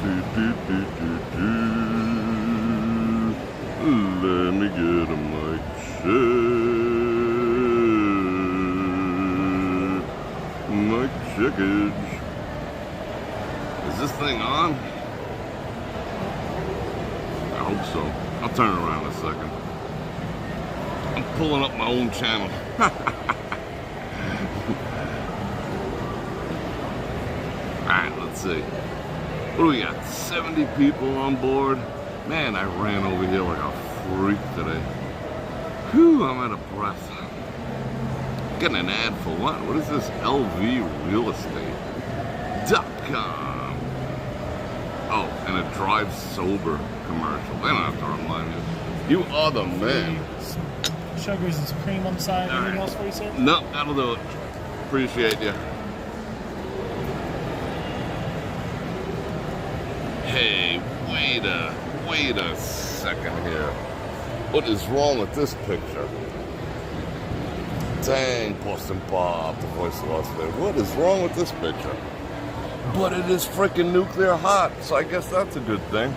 Let me get a mic check. Mic checkage. Is this thing on? I hope so. I'll turn it around in a second. I'm pulling up my own channel. Alright, let's see. What do we got? 70 people on board? Man, I ran over here like a freak today. Whew, I'm out of breath. Getting an ad for what? What is this? LVRealestate.com. Oh, and a drive sober commercial. They don't have to remind you. You are the man. Sugars and cream on the side. Anything else for you, sir? No, that'll do it. Appreciate you. Hey, wait a second here. What is wrong with this picture? Dang, Boston Bob, the voice of Las Vegas. What is wrong with this picture? But it is freaking nuclear hot, so I guess that's a good thing.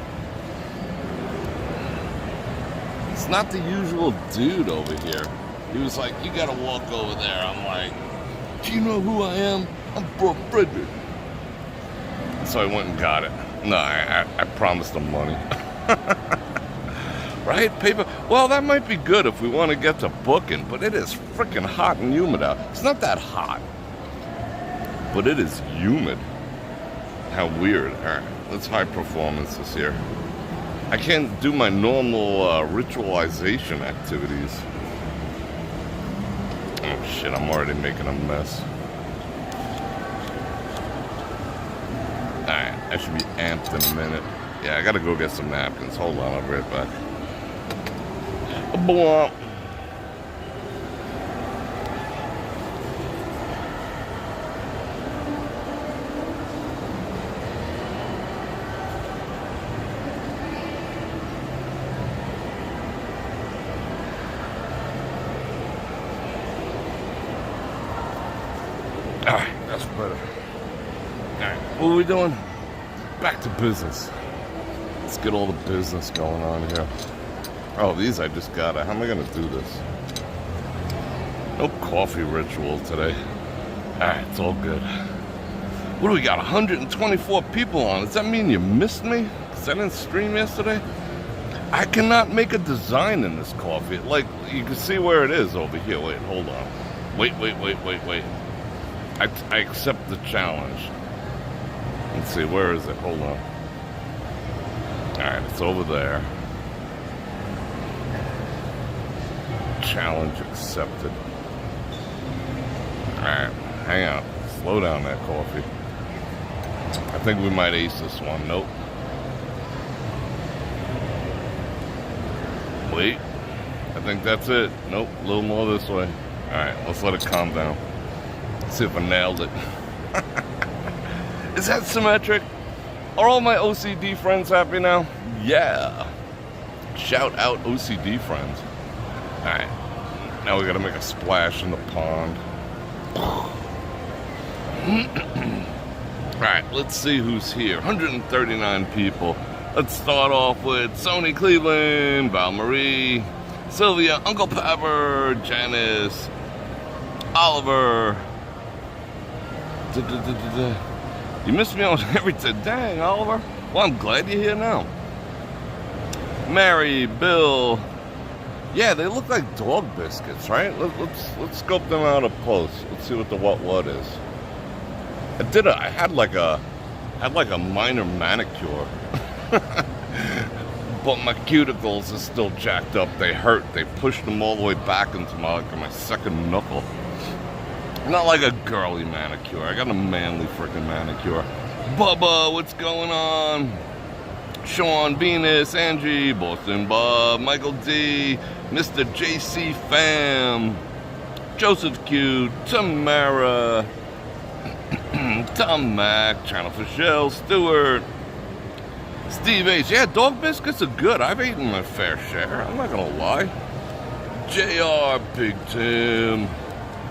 It's not the usual dude over here. He was like, you gotta walk over there. I'm like, do you know who I am? I'm Bror Fredrik. So I went and got it. No, I promised him money. Right? Paper. Well, that might be good if we want to get to booking, but it is freaking hot and humid out. It's not that hot, but it is humid. How weird. All right, let's high performance this year. I can't do my normal ritualization activities. Oh shit, I'm already making a mess. Alright, I should be amped in a minute. Yeah, I gotta go get some napkins. Hold on, I'll be right back. Blah. Alright, that's better. Alright, what are we doing? Back to business. Let's get all the business going on here. Oh, these I just got. How am I going to do this? No coffee ritual today. Alright, it's all good. What do we got? 124 people on. Does that mean you missed me? Because I didn't stream yesterday? I cannot make a design in this coffee. Like, you can see where it is over here. Wait, hold on. Wait. I accept the challenge. Let's see, where is it? Hold on. Alright, it's over there. Challenge accepted. Alright, hang on. Slow down that coffee. I think we might ace this one. Nope. Wait. I think that's it. Nope, a little more this way. Alright, let's let it calm down. See if I nailed it. Is that symmetric? Are all my OCD friends happy now? Yeah. Shout out OCD friends. Alright. Now we gotta make a splash in the pond. Alright, let's see who's here. 139 people. Let's start off with Sony Cleveland, Val Marie, Sylvia, Uncle Pepper, Janice, Oliver. You missed me on everything. Dang, Oliver. Well, I'm glad you're here now. Mary, Bill. Yeah, they look like dog biscuits, right? Let's scope them out up close. Let's see what the what is. I had like a minor manicure. But my cuticles are still jacked up. They hurt. They pushed them all the way back into my second knuckle. Not like a girly manicure. I got a manly freaking manicure. Bubba, what's going on? Sean, Venus, Angie, Boston Bob, Michael D, Mr. JC Fam, Joseph Q, Tamara, Tom Mac, Channel for Shell, Stewart, Steve H. Yeah, dog biscuits are good. I've eaten my fair share. I'm not gonna lie. JR, Big Tim,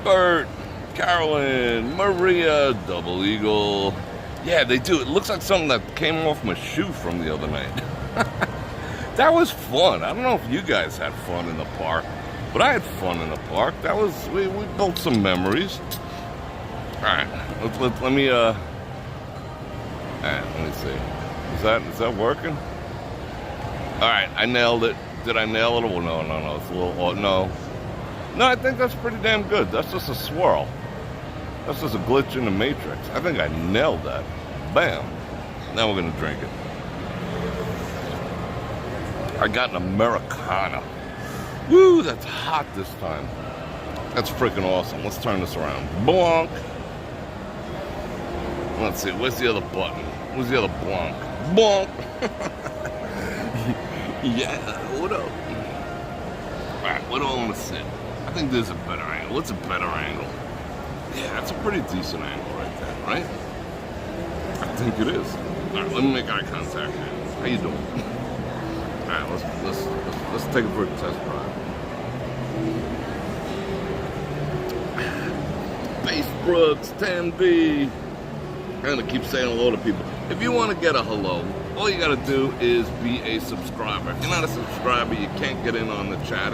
Bert, Carolyn, Maria, Double Eagle, Yeah, they do. It looks like something that came off my shoe from the other night. That was fun. I don't know if you guys had fun in the park, but I had fun in the park. That was, we built some memories. All right, let me see. Is that working? All right, I nailed it. Did I nail it? Well, no. It's a little, no. No, I think that's pretty damn good. That's just a swirl. That's just a glitch in the matrix. I think I nailed that. Bam. Now we're gonna drink it. I got an Americana. Woo, that's hot this time. That's freaking awesome. Let's turn this around. Blanc. Let's see, where's the other button? Where's the other blanc? Blanc. Yeah, what up? Alright, what do I want to sit? I think there's a better angle. What's a better angle? Yeah, that's a pretty decent angle right there, right? I think it is. Alright, let me make eye contact. How you doing? Alright, let's take it for a test drive. Base Brooks, 10B. I'm gonna keep saying hello to people. If you want to get a hello, all you gotta do is be a subscriber. If you're not a subscriber, you can't get in on the chat.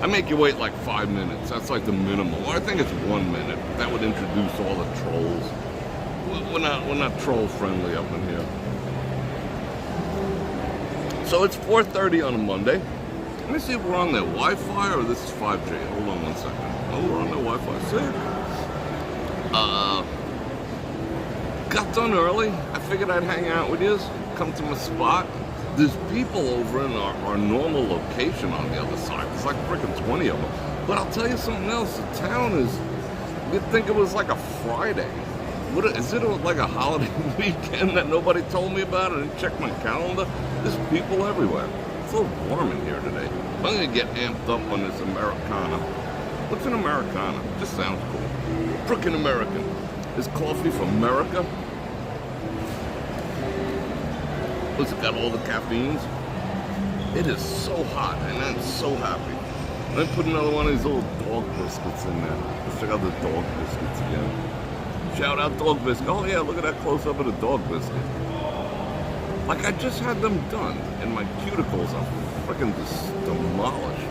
I make you wait like 5 minutes. That's like the minimum. Or I think it's 1 minute. That would introduce all the trolls. We're not troll friendly up in here. So it's 4:30 on a Monday. Let me see if we're on their Wi-Fi or this is 5G. Hold on 1 second. Oh, we're on their Wi-Fi. Sick. Got done early. I figured I'd hang out with you. Come to my spot. There's people over in our normal location on the other side. There's like freaking 20 of them. But I'll tell you something else. The town is, you'd think it was like a Friday. Is it like a holiday weekend that nobody told me about? I didn't check my calendar. There's people everywhere. It's a little warm in here today. I'm going to get amped up on this Americana. What's an Americana? It just sounds cool. Frickin' American. Is coffee from America? What's it got, all the caffeines? It is so hot, and I'm so happy. Let me put another one of these little dog biscuits in there. Let's check out the dog biscuits again. Shout out dog biscuit. Oh yeah, look at that close up of the dog biscuit. Like I just had them done, and my cuticles are freaking just demolished.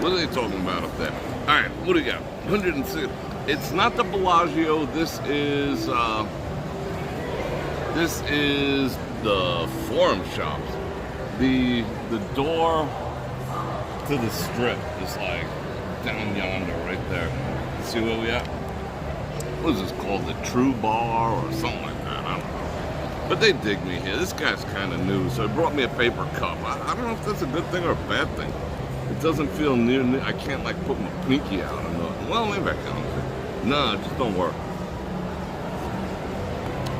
What are they talking about up there? All right, what do you got? 106. It's not the Bellagio. This is the Forum Shops. The door to the strip is like down yonder, right there. See where we at? What is this called? The True Bar or something like that? I don't know. But they dig me here. This guy's kind of new, so he brought me a paper cup. I don't know if that's a good thing or a bad thing. It doesn't feel near. I can't like put my pinky out or nothing. Well, maybe I can. No, it just don't work.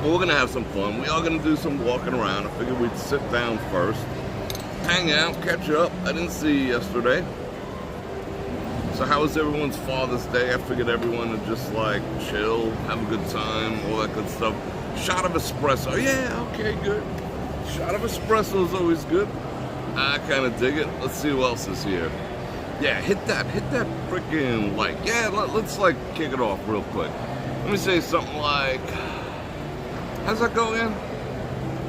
Well, we're gonna have some fun. We are gonna do some walking around. I figured we'd sit down first, hang out, catch up. I didn't see you yesterday. So how was everyone's Father's Day? I figured everyone would just like chill, have a good time, all that good stuff. Shot of espresso. Yeah, okay, good. Shot of espresso is always good. I kind of dig it. Let's see who else is here. Yeah, hit that freaking like. Yeah, let's like kick it off real quick. Let me say something like, how's that go again?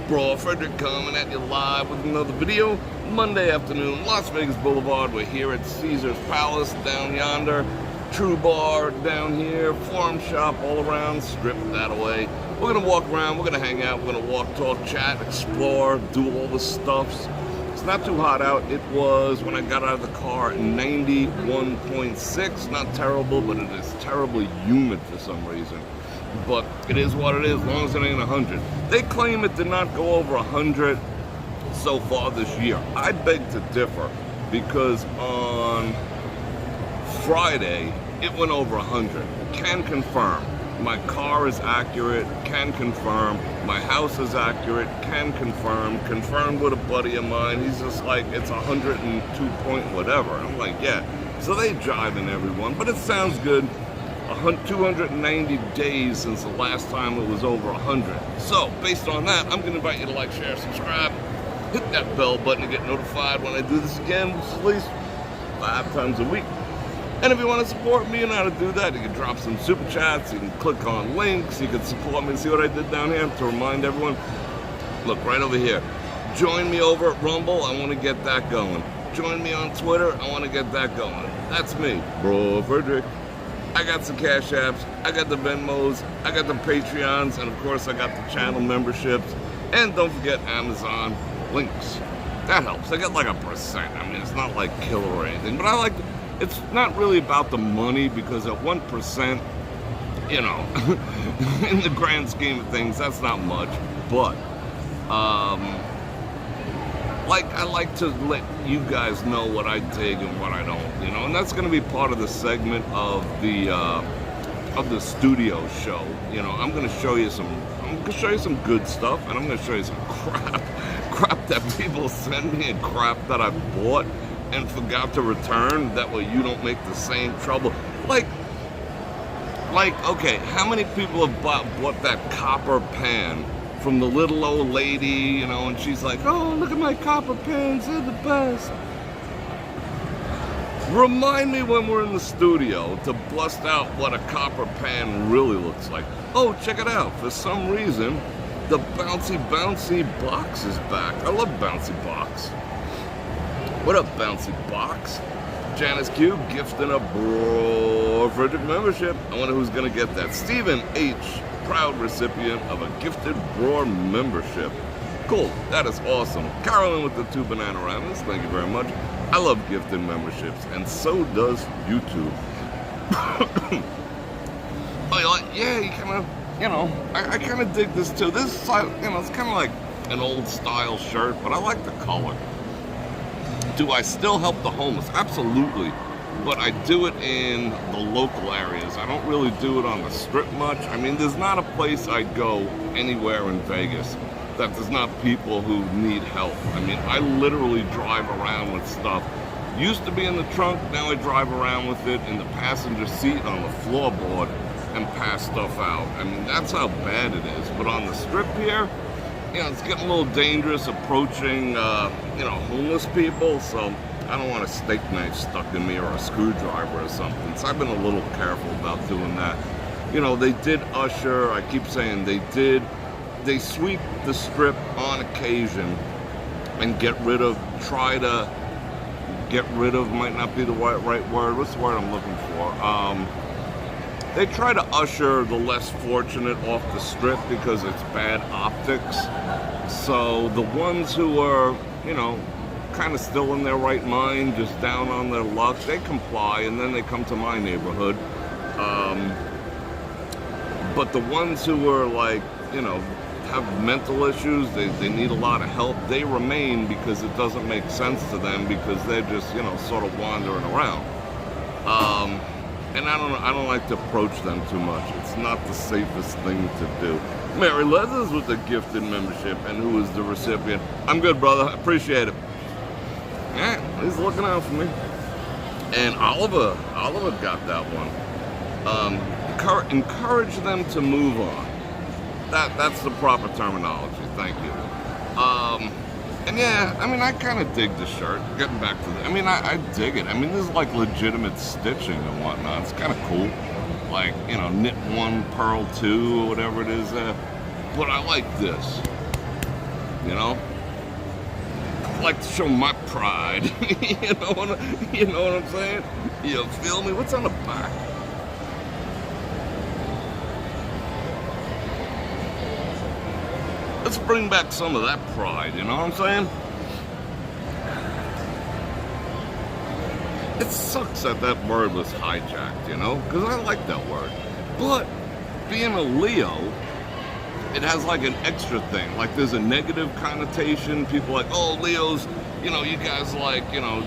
Bror Fredrik coming at you live with another video. Monday afternoon, Las Vegas Boulevard. We're here at Caesar's Palace down yonder. True Bar down here. Forum Shop all around. Strip that away. We're going to walk around. We're going to hang out. We're going to walk, talk, chat, explore, do all the stuffs. It's not too hot out. It was, when I got out of the car, 91.6. Not terrible, but it is terribly humid for some reason. But it is what it is, as long as it ain't 100. They claim it did not go over 100 so far this year. I beg to differ, because on Friday, it went over 100. Can confirm. My car is accurate, can confirm. My house is accurate, can confirm. Confirmed with a buddy of mine. He's just like, it's 102 point whatever. I'm like, yeah. So they jiving everyone, but it sounds good. 290 days since the last time it was over 100. So, based on that, I'm going to invite you to like, share, subscribe. Hit that bell button to get notified when I do this again, which is at least 5 times a week. And if you want to support me, you know how to do that. You can drop some super chats, you can click on links, you can support me. See what I did down here to remind everyone? Look, right over here. Join me over at Rumble, I want to get that going. Join me on Twitter, I want to get that going. That's me, Bror Fredrik. I got some Cash Apps, I got the Venmos, I got the Patreons, and of course I got the channel memberships. And don't forget Amazon links. That helps. I get like 1%. I mean, it's not like killer or anything, but I like to, it's not really about the money, because at 1%, you know, in the grand scheme of things, that's not much. But, like, I like to let you guys know what I dig and what I don't, you know, and that's going to be part of the segment of the studio show. You know, I'm going to show you some good stuff, and I'm going to show you some crap that people send me and crap that I bought and forgot to return. That way you don't make the same trouble. Like, okay, how many people have bought that copper pan from the little old lady, you know, and she's like, oh, look at my copper pans, they're the best. Remind me when we're in the studio to bust out what a copper pan really looks like. Oh, check it out. For some reason, the bouncy box is back. I love bouncy box. What up, bouncy box? Janice Q gifting a Bror Fredrik membership. I wonder who's gonna get that. Stephen H, proud recipient of a gifted Bror membership. Cool, that is awesome. Carolyn with the 2 Bananamas, thank you very much. I love gifted memberships, and so does YouTube. Oh, yeah, you kind of, you know, I kind of dig this too. This is, you know, it's kind of like an old style shirt, but I like the color. Do I still help the homeless? Absolutely. But I do it in the local areas. I don't really do it on the strip much. I mean, there's not a place I'd go anywhere in Vegas that there's not people who need help. I mean, I literally drive around with stuff. Used to be in the trunk, now I drive around with it in the passenger seat on the floorboard and pass stuff out. I mean, that's how bad it is. But on the strip here, you know, it's getting a little dangerous approaching, you know, homeless people, so I don't want a steak knife stuck in me or a screwdriver or something. So I've been a little careful about doing that. You know, they did usher, I keep saying they sweep the strip on occasion and try to get rid of, might not be the right word, what's the word I'm looking for? They try to usher the less fortunate off the strip because it's bad optics. So the ones who are, you know, kind of still in their right mind, just down on their luck, they comply, and then they come to my neighborhood. But the ones who are like, you know, have mental issues, they need a lot of help, they remain because it doesn't make sense to them because they're just, you know, sort of wandering around. And I don't like to approach them too much. It's not the safest thing to do. Mary Leathers with the gifted membership, and who is the recipient. I'm good, brother. Appreciate it. Yeah, he's looking out for me. And Oliver got that one. Encourage them to move on. That's the proper terminology. Thank you. And yeah, I mean, I kind of dig the shirt. Getting back to I mean, I dig it. I mean, this is like legitimate stitching and whatnot. It's kind of cool. Like, you know, knit 1, purl 2, or whatever it is. But I like this. You know? I like to show my pride. You know what I'm saying? You feel me? What's on the back? Let's bring back some of that pride, you know what I'm saying? It sucks that word was hijacked, you know? Because I like that word. But being a Leo, it has like an extra thing. Like there's a negative connotation. People are like, oh, Leos, you know, you guys like, you know,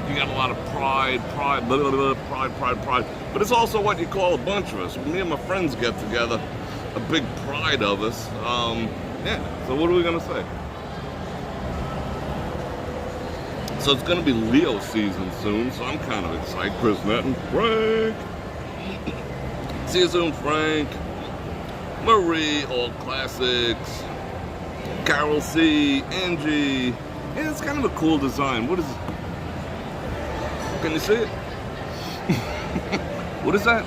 you got a lot of pride, blah, blah, blah, pride. But it's also what you call a bunch of us. When me and my friends get together, a big pride of us. Yeah, so what are we gonna say? So it's gonna be Leo season soon, so I'm kind of excited. Chris Netton, Frank! See you soon, Frank. Marie, All Classics. Carol C, Angie. Yeah, it's kind of a cool design. What is it? Can you see it? What is that?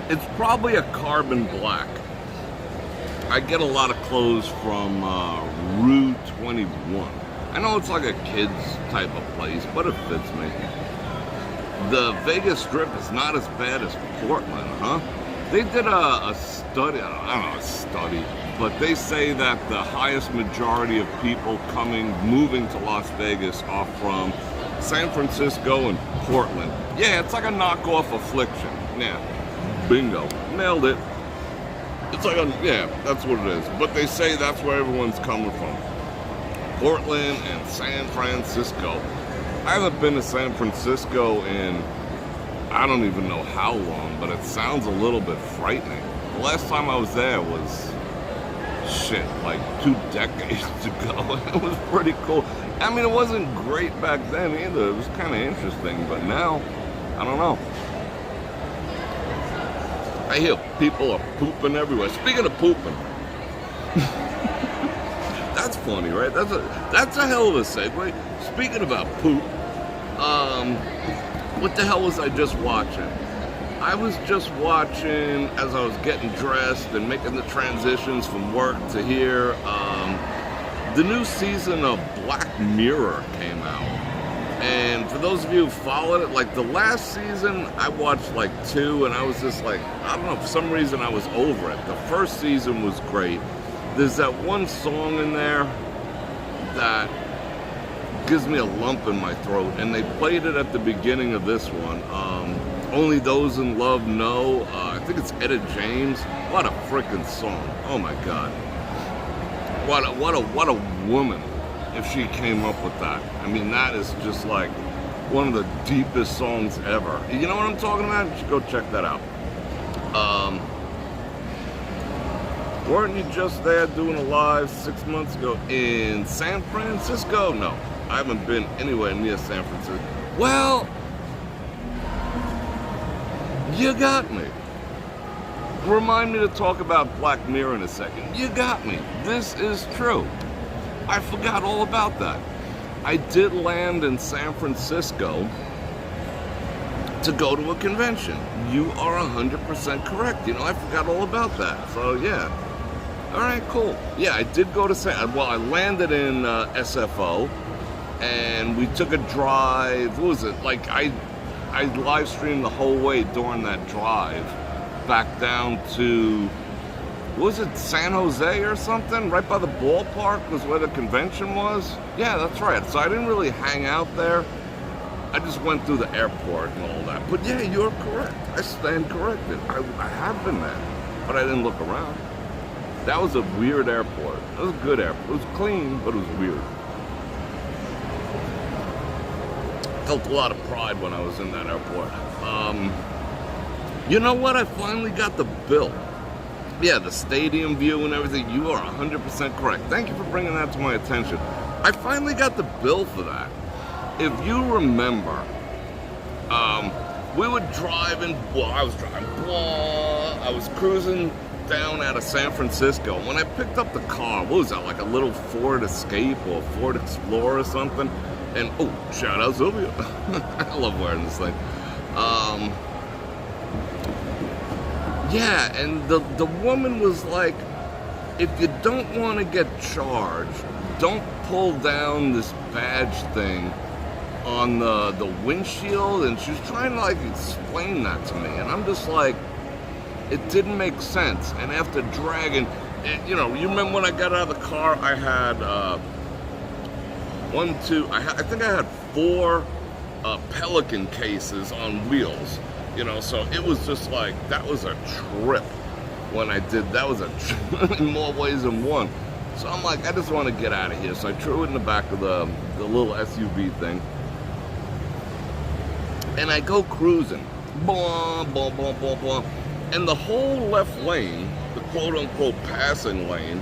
It's probably a carbon black. I get a lot of clothes from Rue 21. I know it's like a kid's type of place, but it fits me. The Vegas Strip is not as bad as Portland, huh? They did a study, I don't know, a study, but they say that the highest majority of people moving to Las Vegas are from San Francisco and Portland. Yeah, it's like a knockoff Affliction. Yeah, bingo, nailed it. It's like yeah, that's what it is. But they say that's where everyone's coming from. Portland and San Francisco. I haven't been to San Francisco in I don't even know how long, but it sounds a little bit frightening. The last time I was there was shit, like 2 decades ago. It was pretty cool. I mean, it wasn't great back then either. It was kind of interesting, but now, I don't know. I hear people are pooping everywhere. Speaking of pooping, that's funny, right? That's a hell of a segue. Speaking about poop, what the hell was I just watching? I was just watching as I was getting dressed and making the transitions from work to here. The new season of Black Mirror came out. And for those of you who followed it, like the last season, I watched like 2 and I was just like, I don't know, for some reason I was over it. The first season was great. There's that one song in there that gives me a lump in my throat, and they played it at the beginning of this one. Only Those in Love Know. I think it's Etta James. What a freaking song! Oh my God! What a woman! If she came up with that, I mean, that is just like one of the deepest songs ever. You know what I'm talking about? You should go check that out. Weren't you just there doing a live 6 months ago in San Francisco? No, I haven't been anywhere near San Francisco. Well, you got me. Remind me to talk about Black Mirror in a second. You got me. This is true. I forgot all about that. I did land in San Francisco to go to a convention. You are 100% correct. You know, I forgot all about that. So, yeah. All right, cool. Yeah, I did go to I landed in SFO, and we took a drive. What was it? Like, I live streamed the whole way during that drive back down to, what was it, San Jose or something? Right by the ballpark was where the convention was? Yeah, that's right. So I didn't really hang out there. I just went through the airport and all that. But yeah, you're correct. I stand corrected. I have been there, but I didn't look around. That was a weird airport. It was a good airport. It was clean, but it was weird. Felt a lot of pride when I was in that airport. You know what? I finally got the bill. Yeah, the stadium view and everything. You are 100% correct. Thank you for bringing that to my attention. I finally got the bill for that. If you remember, we were driving. Well, I was driving. I was cruising down out of San Francisco. When I picked up the car, what was that, like a little Ford Escape or Ford Explorer or something? And, oh, shout out Sylvia. I love wearing this thing. Yeah, and the woman was like, if you don't want to get charged, don't pull down this badge thing on the windshield. And she was trying to like explain that to me, and I'm just like, it didn't make sense. And after dragging, you know, you remember when I got out of the car, I had I think I had 4 Pelican cases on wheels. You know, so it was just like, that was a trip when I did, that was a trip in more ways than one. So I'm like, I just want to get out of here. So I threw it in the back of the little SUV thing. And I go cruising. Blah, blah, blah, blah, blah. And the whole left lane, the quote-unquote passing lane,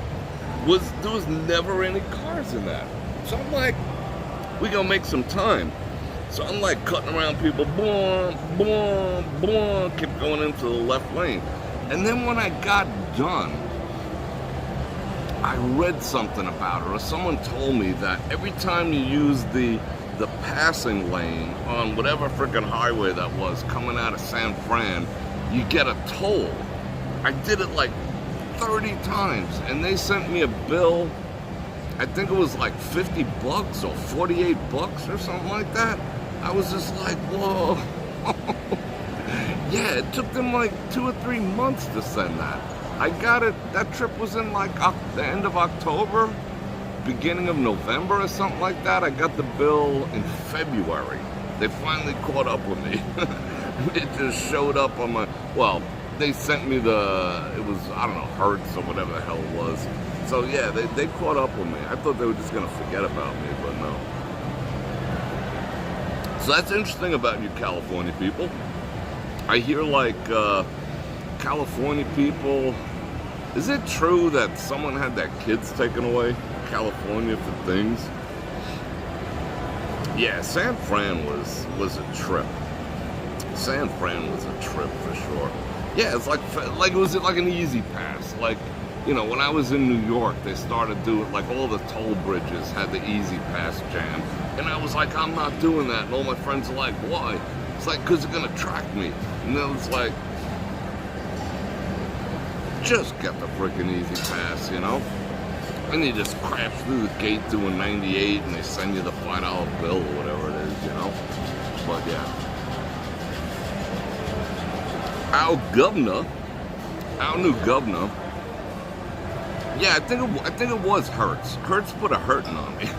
there was never any cars in that. So I'm like, we gonna make some time. So I'm like cutting around people, boom, boom, boom, kept going into the left lane. And then when I got done, I read something about it, or someone told me that every time you use the the passing lane on whatever freaking highway that was coming out of San Fran, you get a toll. I did it like 30 times, and they sent me a bill. I think it was like $50 or $48 or something like that. I was just like, whoa. Yeah, it took them like 2 or 3 months to send that. I got it, that trip was in like the end of October, beginning of November or something like that. I got the bill in February. They finally caught up with me. It just showed up on my, well, they sent me it was, I don't know, Hertz or whatever the hell it was. So yeah, they caught up with me. I thought they were just gonna forget about me, but no. So that's interesting about you California people. I hear like California people, is it true that someone had their kids taken away California for things? Yeah, San Fran was a trip. San Fran was a trip for sure. Yeah, it's like it was like an easy pass. Like, you know, when I was in New York, they started doing, like, all the toll bridges had the easy pass jam. And I was like, I'm not doing that. And all my friends are like, why? It's like, because they're going to track me. And then it's like, just get the freaking easy pass, you know? And you just crash through the gate doing 98 and they send you the $5 bill or whatever it is, you know? But yeah. Our new governor, yeah, I think it was Hertz. Hertz put a hurting on me.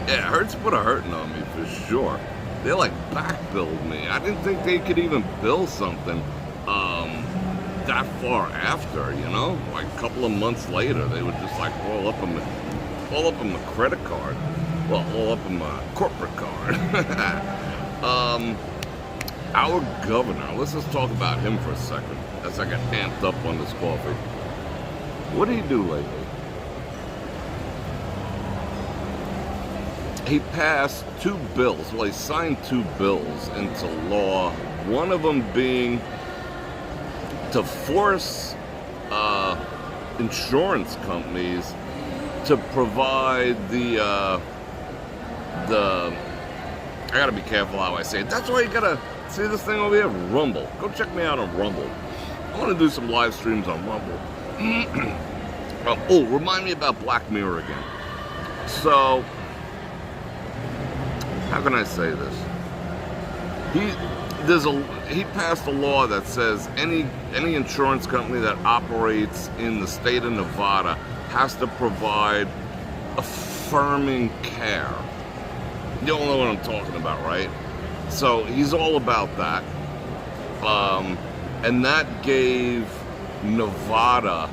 Yeah, Hertz put a hurting on me for sure. They like back-billed me. I didn't think they could even bill something that far after, you know? Like a couple of months later, they would just like all up on my credit card. Well, all up on my corporate card. Our governor, let's just talk about him for a second as I get amped up on this coffee. What did he do lately? He passed 2 bills. Well, he signed 2 bills into law. One of them being to force insurance companies to provide the I gotta be careful how I say it. That's why you gotta see this thing over here, Rumble. Go check me out on Rumble. I want to do some live streams on Rumble. Oh, remind me about Black Mirror again. So, how can I say this? He passed a law that says any insurance company that operates in the state of Nevada has to provide affirming care. You all know what I'm talking about, right? So he's all about that. And that gave Nevada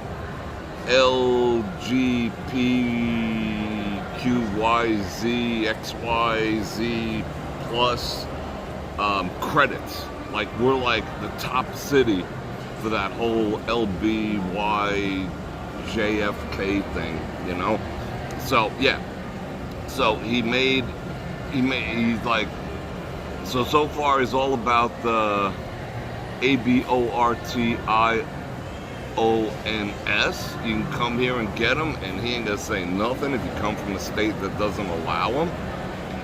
LGBTQYZ plus credits. Like, we're like the top city for that whole LBYJFK thing, you know? So yeah. So he's like, so far he's all about the ABORTIONS. You can come here and get him, and he ain't gonna say nothing if you come from a state that doesn't allow him.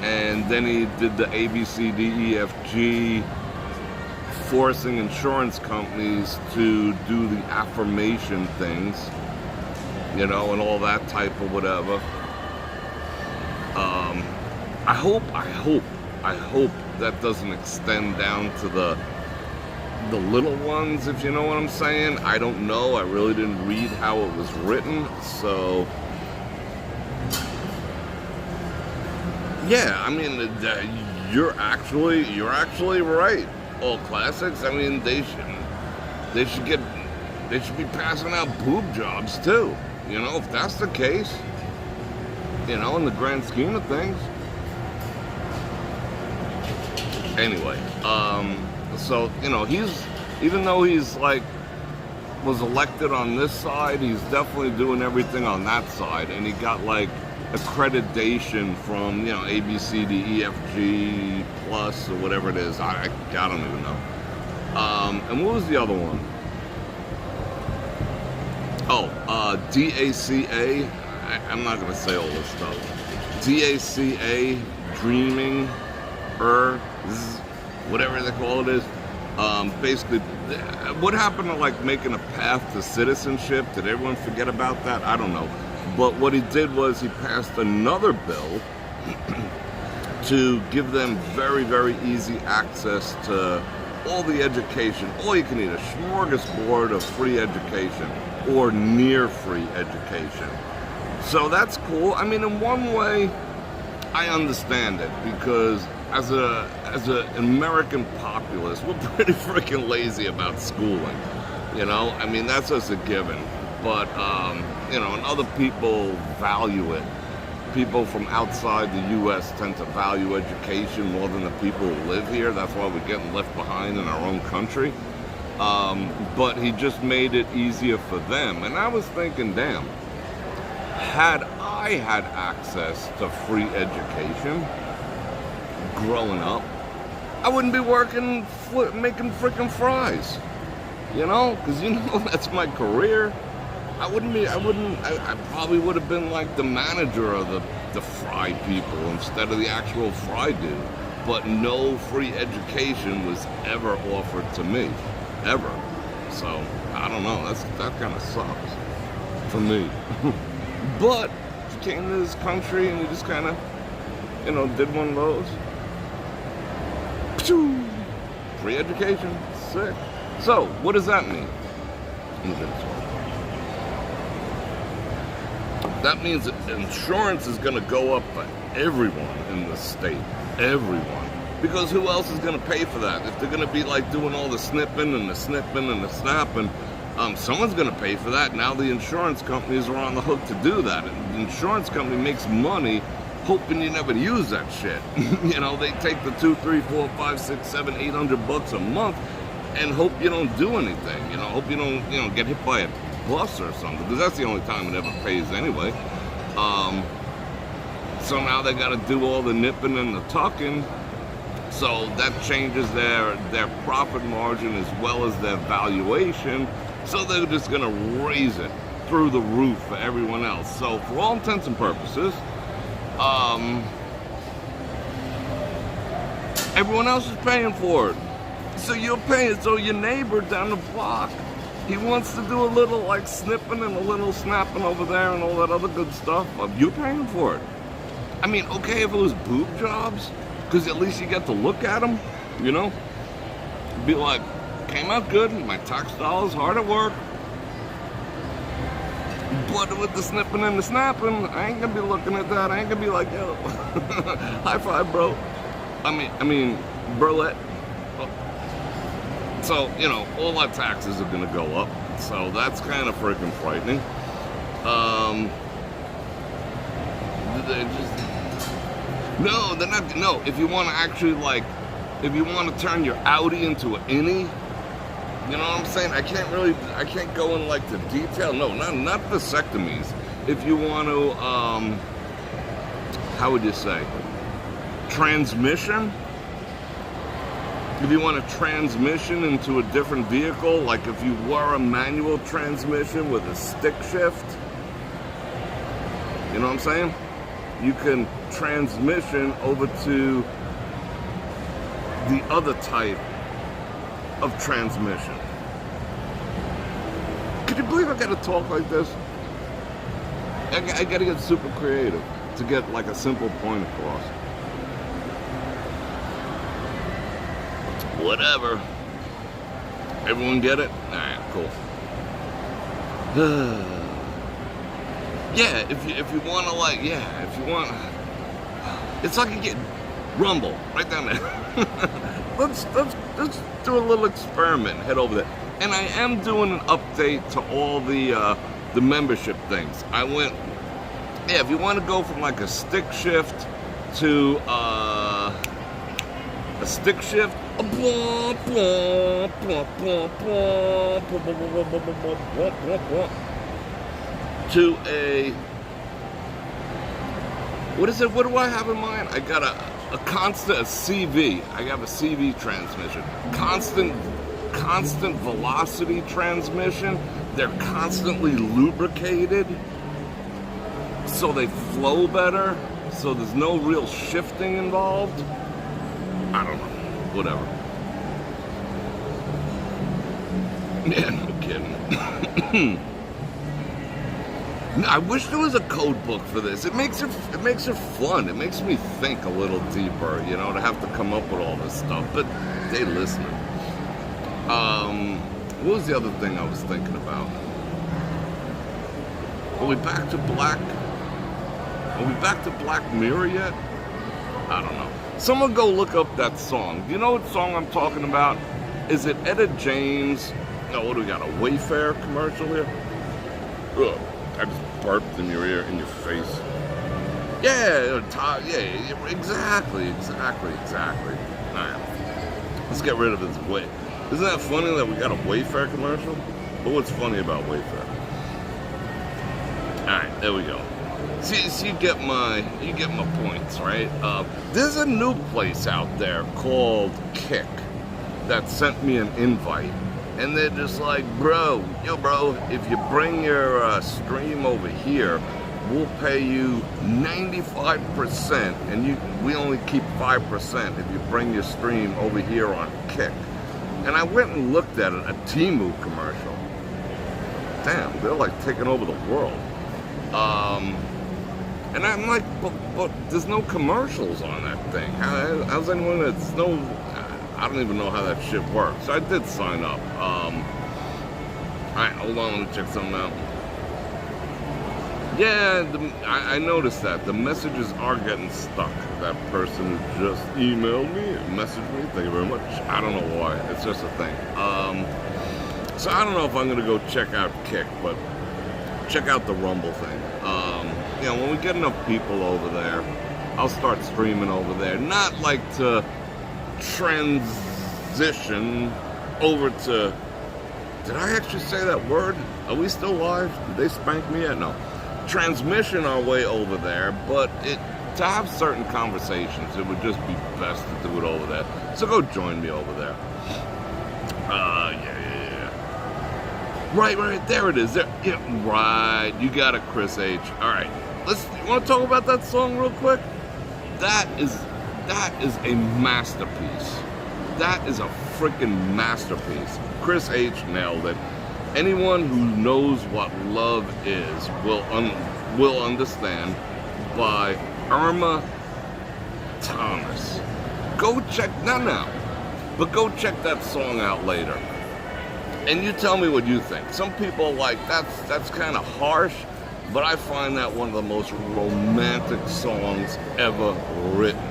And then he did the ABCDEFG, forcing insurance companies to do the affirmation things, you know, and all that type of whatever. I hope that doesn't extend down to the little ones, if you know what I'm saying. I don't know. I really didn't read how it was written, so yeah. I mean, you're actually right. All classics. I mean, they should be passing out boob jobs too. You know, if that's the case. You know, in the grand scheme of things. Anyway, so, you know, even though he's like, was elected on this side, he's definitely doing everything on that side. And he got like accreditation from, you know, ABCDEFG plus or whatever it is. I don't even know. And what was the other one? Oh, DACA. I'm not going to say all this stuff. DACA, Dreaming, whatever they call it is. Basically, what happened to like making a path to citizenship? Did everyone forget about that? I don't know. But what he did was he passed another bill to give them very, very easy access to all the education. All you can eat, a smorgasbord of free education or near free education. So that's cool. I mean, in one way, I understand it because as an American populace, we're pretty freaking lazy about schooling. You know, I mean, that's just a given. But, you know, and other people value it. People from outside the U.S. tend to value education more than the people who live here. That's why we're getting left behind in our own country. But he just made it easier for them. And I was thinking, damn, had I had access to free education growing up, I wouldn't be working, making freaking fries, you know, because, you know, that's my career. I probably would have been like the manager of the fry people instead of the actual fry dude. But no free education was ever offered to me, ever. So, I don't know, that kind of sucks for me. But if you came to this country and you just kind of, you know, did one of those, free education, sick. So, what does that mean? That means that insurance is going to go up for everyone in the state. Everyone. Because who else is going to pay for that? If they're going to be like doing all the snipping and the snapping, someone's going to pay for that. Now the insurance companies are on the hook to do that. And the insurance company makes money hoping you never use that shit. You know, they take the $200, $300, $400, $500, $600, $700, $800 a month and hope you don't do anything. You know, hope you don't, you know, get hit by a bus or something, because that's the only time it ever pays anyway. So now they got to do all the nipping and the tucking. So that changes their profit margin as well as their valuation. So they're just going to raise it through the roof for everyone else. So for all intents and purposes, everyone else is paying for it. So you're paying. So your neighbor down the block, he wants to do a little like snipping and a little snapping over there and all that other good stuff. You're paying for it. I mean, okay, if it was boob jobs, because at least you get to look at them, you know? Be like, came out good, my tax dollars hard at work. But with the snipping and the snapping, I ain't gonna be looking at that. I ain't gonna be like, yo, high five, bro. I mean, Berlet. So, you know, all our taxes are gonna go up. So that's kind of freaking frightening. No, they're not. No, if you want to actually like, if you want to turn your Audi into an innie, you know what I'm saying? I can't go in like the detail. No, not vasectomies. If you want to, how would you say? Transmission? If you want a transmission into a different vehicle, like if you were a manual transmission with a stick shift, you know what I'm saying? You can transmission over to the other type of transmission. Could you believe I gotta talk like this? I gotta get super creative to get like a simple point across. Whatever. Everyone get it? Alright, cool. Yeah, if you want to like, yeah, if you want, it's like you get Rumble right down there. let's do a little experiment and head over there. And I am doing an update to all the membership things. I went, yeah, if you want to go from like a stick shift to a stick shift, to a, what is it? What do I have in mind? I got a constant, a CV. I have a CV transmission. Constant velocity transmission. They're constantly lubricated so they flow better. so there's no real shifting involved. I don't know. Whatever. Yeah, no kidding. I wish there was a code book for this. It makes it fun. It makes me think a little deeper, you know, to have to come up with all this stuff. But they listening. What was the other thing I was thinking about? Are we back to Black Mirror yet? I don't know. Someone go look up that song. Do you know what song I'm talking about? Is it Etta James? No, what do we got? A Wayfair commercial here? Ugh, I just burped in your ear, in your face. Yeah, exactly. All right, let's get rid of this way. Isn't that funny that we got a Wayfair commercial? But what's funny about Wayfair? All right, there we go. See, you get my points, right? There's a new place out there called Kick that sent me an invite, and they're just like, bro, if you bring your stream over here, we'll pay you 95%, and we only keep 5% if you bring your stream over here on Kick. And I went and looked at it, a Temu commercial. Damn, they're like taking over the world. And I'm like, but there's no commercials on that thing. How's anyone that's no... I don't even know how that shit works. So I did sign up. Alright, hold on, let me check something out. Yeah, I noticed that. The messages are getting stuck. That person who just emailed me, messaged me, thank you very much. I don't know why. It's just a thing. So I don't know if I'm going to go check out Kick, but check out the Rumble thing. You know, when we get enough people over there, I'll start streaming over there. Not like to transition over to... Did I actually say that word? Are we still live? Did they spank me yet? No. Transmission our way over there, but to have certain conversations, it would just be best to do it over there. So go join me over there. Yeah. Right, there it is. There, yeah, right. You got it, Chris H. All right. You want to talk about that song real quick? That is a masterpiece. That is a freaking masterpiece. Chris H. nailed it. Anyone who knows what love is will understand by Irma Thomas. Go check but go check that song out later. And you tell me what you think. Some people are like, that's kind of harsh, but I find that one of the most romantic songs ever written.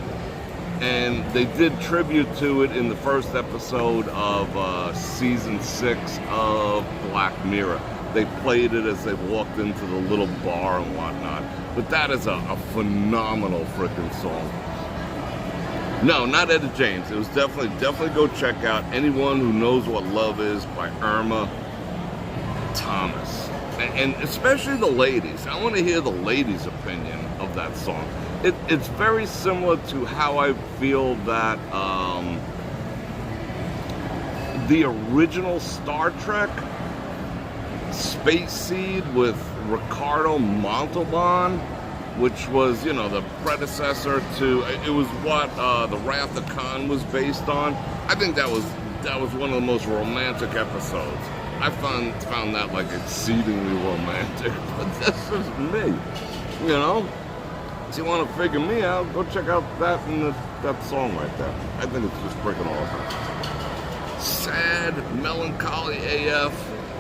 And they did tribute to it in the first episode of season 6 of Black Mirror. They played it as they walked into the little bar and whatnot. But that is a phenomenal freaking song. No, not Etta James. It was definitely go check out Anyone Who Knows What Love Is by Irma Thomas. And especially the ladies. I want to hear the ladies' opinion of that song. It's very similar to how I feel that the original Star Trek, Space Seed with Ricardo Montalban, which was, you know, the predecessor to, it was what the Wrath of Khan was based on. I think that was one of the most romantic episodes. I found that like exceedingly romantic, but that's just me, you know. If you want to figure me out, go check out that song right there. I think it's just freaking awesome. Sad, melancholy AF.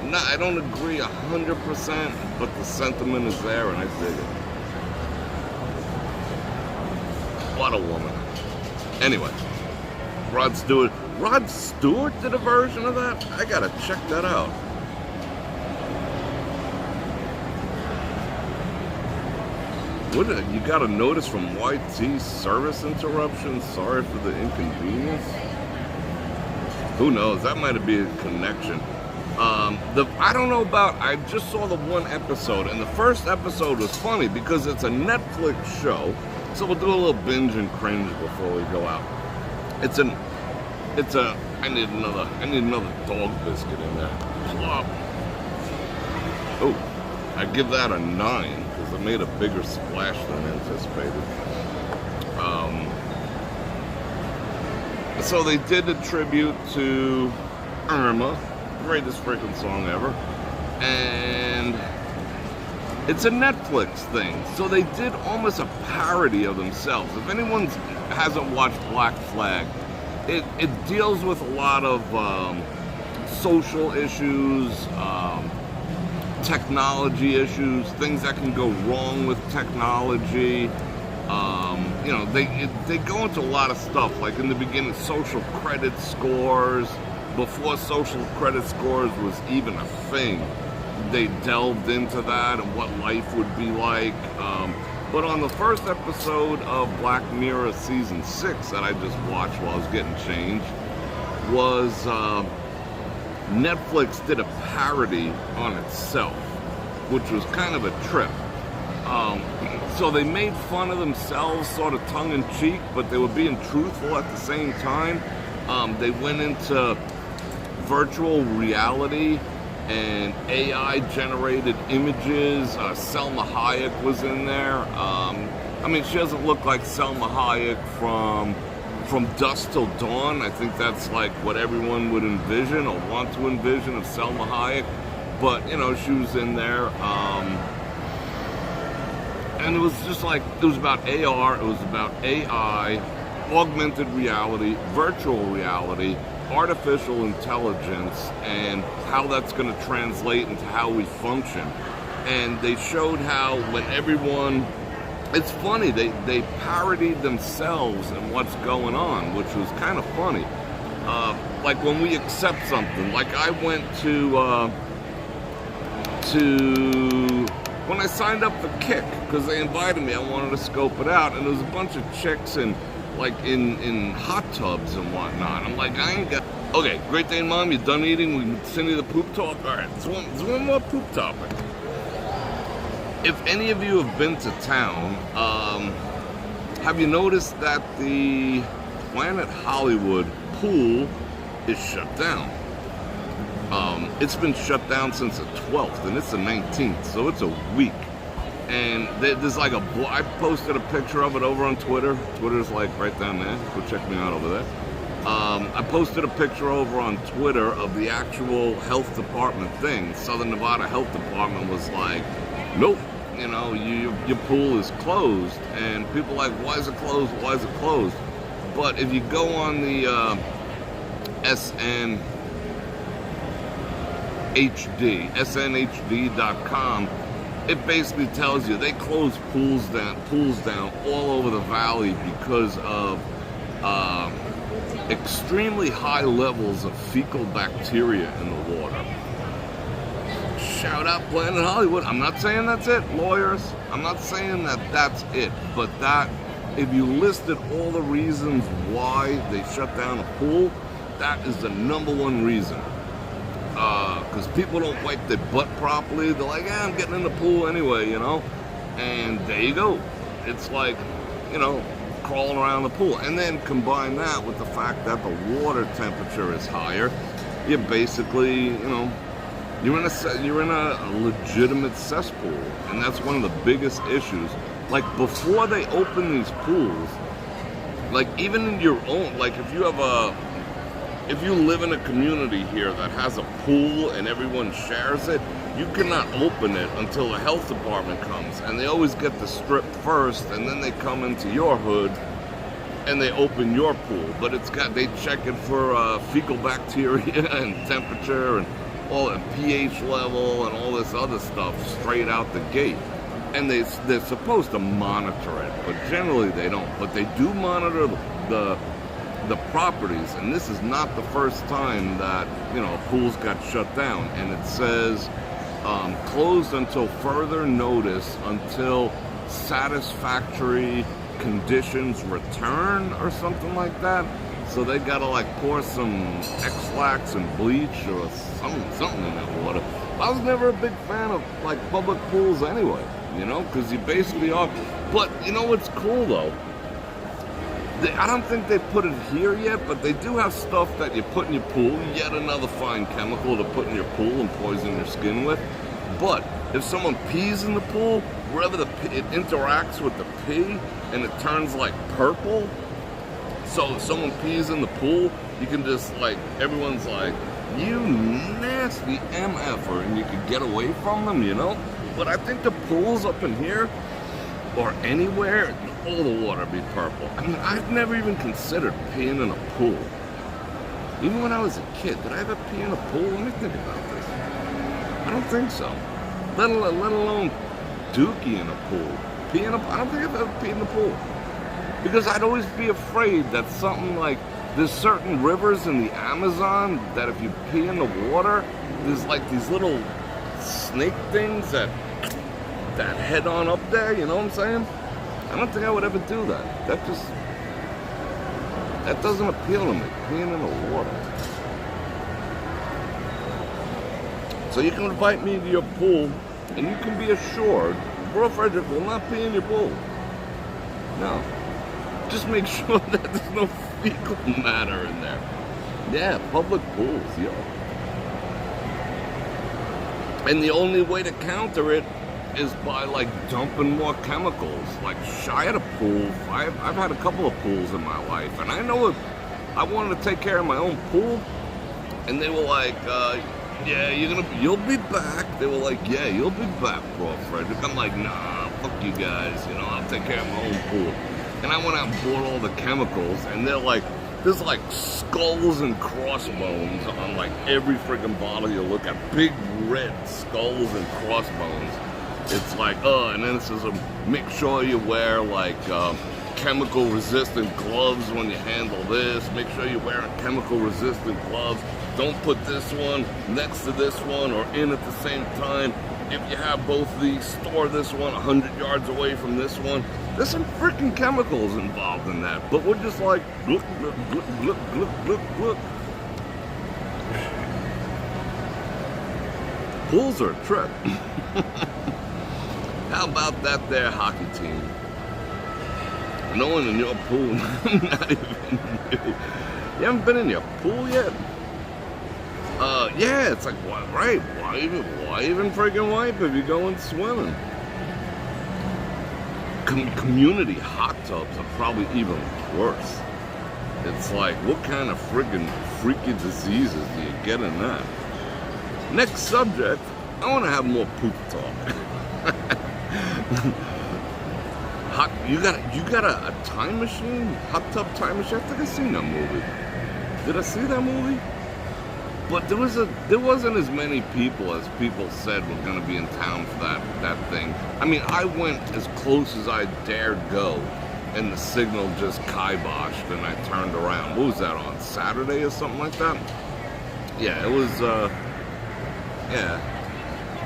No, I don't agree 100%, but the sentiment is there, and I dig it. What a woman. Anyway, Rod Stewart did a version of that? I gotta check that out. You got a notice from YT, service interruption, sorry for the inconvenience. Who knows, that might be a connection. I don't know I just saw the one episode, and the first episode was funny because it's a Netflix show, so we'll do a little binge and cringe before we go out. I need another dog biscuit in there. Slop. Oh, I give that a 9, because the it made a bigger splash than anticipated. So they did a tribute to Irma, greatest freaking song ever, and it's a Netflix thing. So they did almost a parody of themselves. If anyone hasn't watched Black Flag, it deals with a lot of social issues, technology issues, things that can go wrong with technology. You know, they go into a lot of stuff, like in the beginning, social credit scores. Before social credit scores was even a thing, they delved into that and what life would be like. But on the first episode of Black Mirror Season 6 that I just watched while I was getting changed, was Netflix did a parody on itself, which was kind of a trip. So they made fun of themselves sort of tongue-in-cheek, but they were being truthful at the same time. They went into virtual reality and AI-generated images. Selma Hayek was in there. I mean, she doesn't look like Selma Hayek from Dusk Till Dawn. I think that's like what everyone would envision or want to envision of Selma Hayek. But, you know, she was in there. And it was just like, it was about AR, it was about AI, augmented reality, virtual reality, artificial intelligence, and how that's going to translate into how we function. And they showed how when everyone, it's funny, they parodied themselves and what's going on, which was kind of funny. Like when we accept something, like I went to when I signed up for Kick, because they invited me, I wanted to scope it out, and there was a bunch of chicks in hot tubs and whatnot. I'm like, I ain't got... Okay, Great Dane Mom, you done eating? We can send you the poop talk? All right, there's one more poop topic. If any of you have been to town, have you noticed that the Planet Hollywood pool is shut down? It's been shut down since the 12th, and it's the 19th, so it's a week. And there's like I posted a picture of it over on Twitter. Twitter's like right down there. Go check me out over there. I posted a picture over on Twitter of the actual health department thing. Southern Nevada Health Department was like, nope, you know, your pool is closed. And people are like, why is it closed? Why is it closed? But if you go on the snhd.com, it basically tells you they close pools down all over the valley because of extremely high levels of fecal bacteria in the water. Shout out Planet Hollywood. I'm not saying that's it, lawyers. I'm not saying that that's it, but that if you listed all the reasons why they shut down a pool, that is the number one reason. Because people don't wipe their butt properly. They're like, I'm getting in the pool anyway, you know? And there you go. It's like, you know, crawling around the pool. And then combine that with the fact that the water temperature is higher. You're basically, you know, you're in a legitimate cesspool. And that's one of the biggest issues. Like, before they open these pools, like, even in your own, like, if you live in a community here that has a pool and everyone shares it, you cannot open it until the health department comes. And they always get the strip first, and then they come into your hood and they open your pool. But they check it for fecal bacteria and temperature and all the pH level and all this other stuff straight out the gate. And they're supposed to monitor it, but generally they don't. But they do monitor the properties, and this is not the first time that, you know, pools got shut down. And it says closed until further notice, until satisfactory conditions return or something like that. So they gotta like pour some X-Lax and bleach or something in that water. I was never a big fan of like public pools anyway, you know, because you basically are. But you know what's cool though? I don't think they put it here yet, but they do have stuff that you put in your pool, yet another fine chemical to put in your pool and poison your skin with. But if someone pees in the pool, wherever it interacts with the pee and it turns like purple, so if someone pees in the pool, you can just like, everyone's like, you nasty MFer, and you can get away from them, you know? But I think the pools up in here, or anywhere, all the water be purple. I mean, I've never even considered peeing in a pool. Even when I was a kid, did I ever pee in a pool? Let me think about this. I don't think so. Let alone dookie in a pool. Pee in a pool? I don't think I've ever peed in a pool. Because I'd always be afraid that something like, there's certain rivers in the Amazon that if you pee in the water, there's like these little snake things that head on up there, you know what I'm saying? I don't think I would ever do that. That doesn't appeal to me, peeing in the water. So you can invite me to your pool, and you can be assured, Bror Fredrik will not pee in your pool. No. Just make sure that there's no fecal matter in there. Yeah, public pools, yo. And the only way to counter it is by like dumping more chemicals. Like I had a pool. I've had a couple of pools in my life, and I know if I wanted to take care of my own pool, and they were like, yeah, you'll be back. They were like, yeah, you'll be back, Bror Fredrik. I'm like, nah, fuck you guys. You know, I'll take care of my own pool. And I went out and bought all the chemicals, and they're like, there's like skulls and crossbones on like every friggin' bottle you look at. Big red skulls and crossbones. It's like, and then it says, make sure you wear like chemical resistant gloves when you handle this. Make sure you're wearing chemical resistant gloves. Don't put this one next to this one or in at the same time. If you have both of these, store this one 100 yards away from this one. There's some freaking chemicals involved in that, but we're just like, look, look, look, look, look, look, look. Pools are a trip. How about that there hockey team? No one in your pool, not even you. You haven't been in your pool yet? Yeah, it's like, why, right, why even freaking wipe if you're going swimming? Community hot tubs are probably even worse. It's like, what kind of freaking freaky diseases do you get in that? Next subject, I want to have more poop talk. You got a time machine? Hot tub time machine? I think I seen that movie. Did I see that movie? But there wasn't as many people as people said were going to be in town for that thing. I mean, I went as close as I dared go, and the signal just kiboshed, and I turned around. What was that, on Saturday or something like that? Yeah, it was, yeah.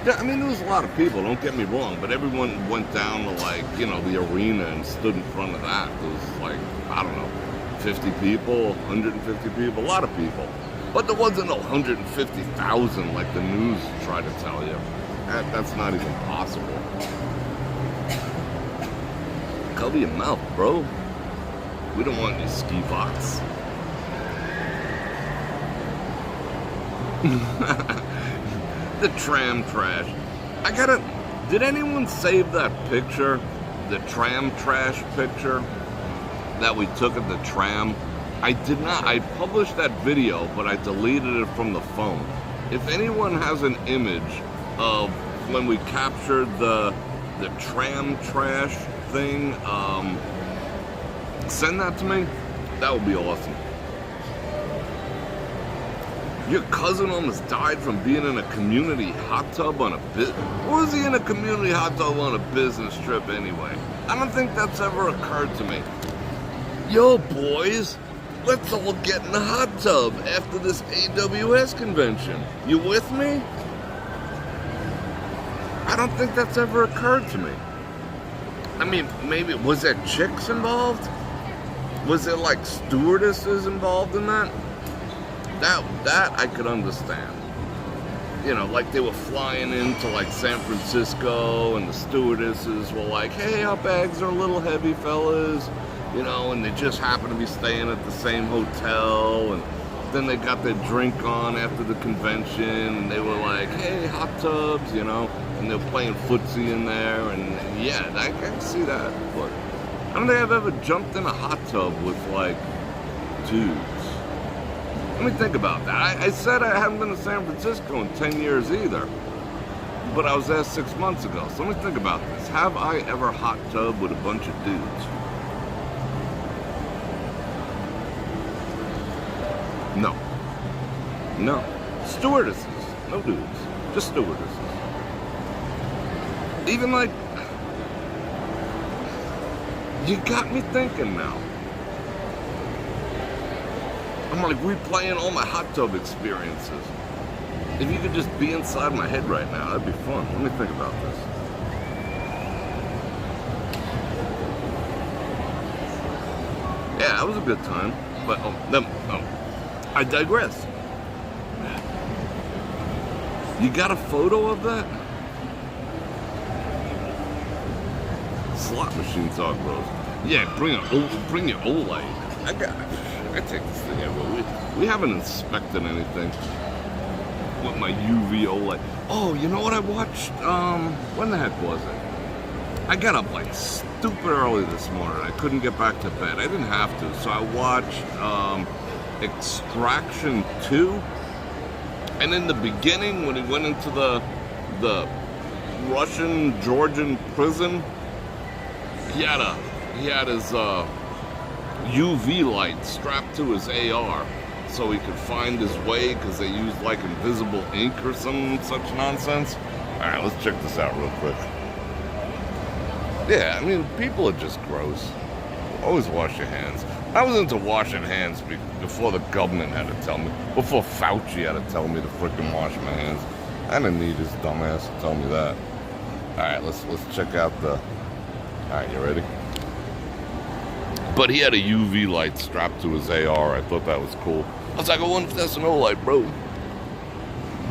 I mean, there was a lot of people, don't get me wrong, but everyone went down to, like, you know, the arena and stood in front of that. It was like, I don't know, 50 people, 150 people, a lot of people. But there wasn't 150,000 like the news tried to tell you. That's not even possible. Cover your mouth, bro. We don't want any ski box. The tram trash. Did anyone save that picture? The tram trash picture that we took at the tram? I did not. I published that video, but I deleted it from the phone. If anyone has an image of when we captured the tram trash thing, send that to me. That would be awesome. Your cousin almost died from being in a community hot tub on a was he in a community hot tub on a business trip anyway? I don't think that's ever occurred to me. Yo, boys. Let's all get in the hot tub after this AWS convention. You with me? I don't think that's ever occurred to me. I mean, maybe, was there chicks involved? Was there like stewardesses involved in that? That I could understand. You know, like they were flying into like San Francisco and the stewardesses were like, hey, our bags are a little heavy, fellas. You know, and they just happen to be staying at the same hotel, and then they got their drink on after the convention, and they were like, hey, hot tubs, you know, and they're playing footsie in there, and yeah, I can see that, but I don't think I've ever jumped in a hot tub with, like, dudes. Let me think about that. I said I haven't been to San Francisco in 10 years either, but I was there 6 months ago, so let me think about this. Have I ever hot tub with a bunch of dudes? No. No. Stewardesses. No dudes. Just stewardesses. Even like, you got me thinking now. I'm like replaying all my hot tub experiences. If you could just be inside my head right now, that'd be fun. Let me think about this. Yeah, that was a good time. But, I digress. You got a photo of that? Slot machines are gross. Yeah, bring your Olight. I take this thing everywhere. We haven't inspected anything with my UV Olight. Oh, you know what I watched? When the heck was it? I got up like stupid early this morning. I couldn't get back to bed. I didn't have to, so I watched Extraction 2. And in the beginning, when he went into the Russian Georgian prison, he had his UV light strapped to his AR so he could find his way because they used like invisible ink or some such nonsense. All right, let's check this out real quick. Yeah, I mean, people are just gross. Always wash your hands. I was into washing hands before the government had to tell me, before Fauci had to tell me to frickin' wash my hands. I didn't need his dumbass to tell me that. All right, let's check out the. All right, you ready? But he had a UV light strapped to his AR. I thought that was cool. I was like, I wonder if that's an Olight, bro.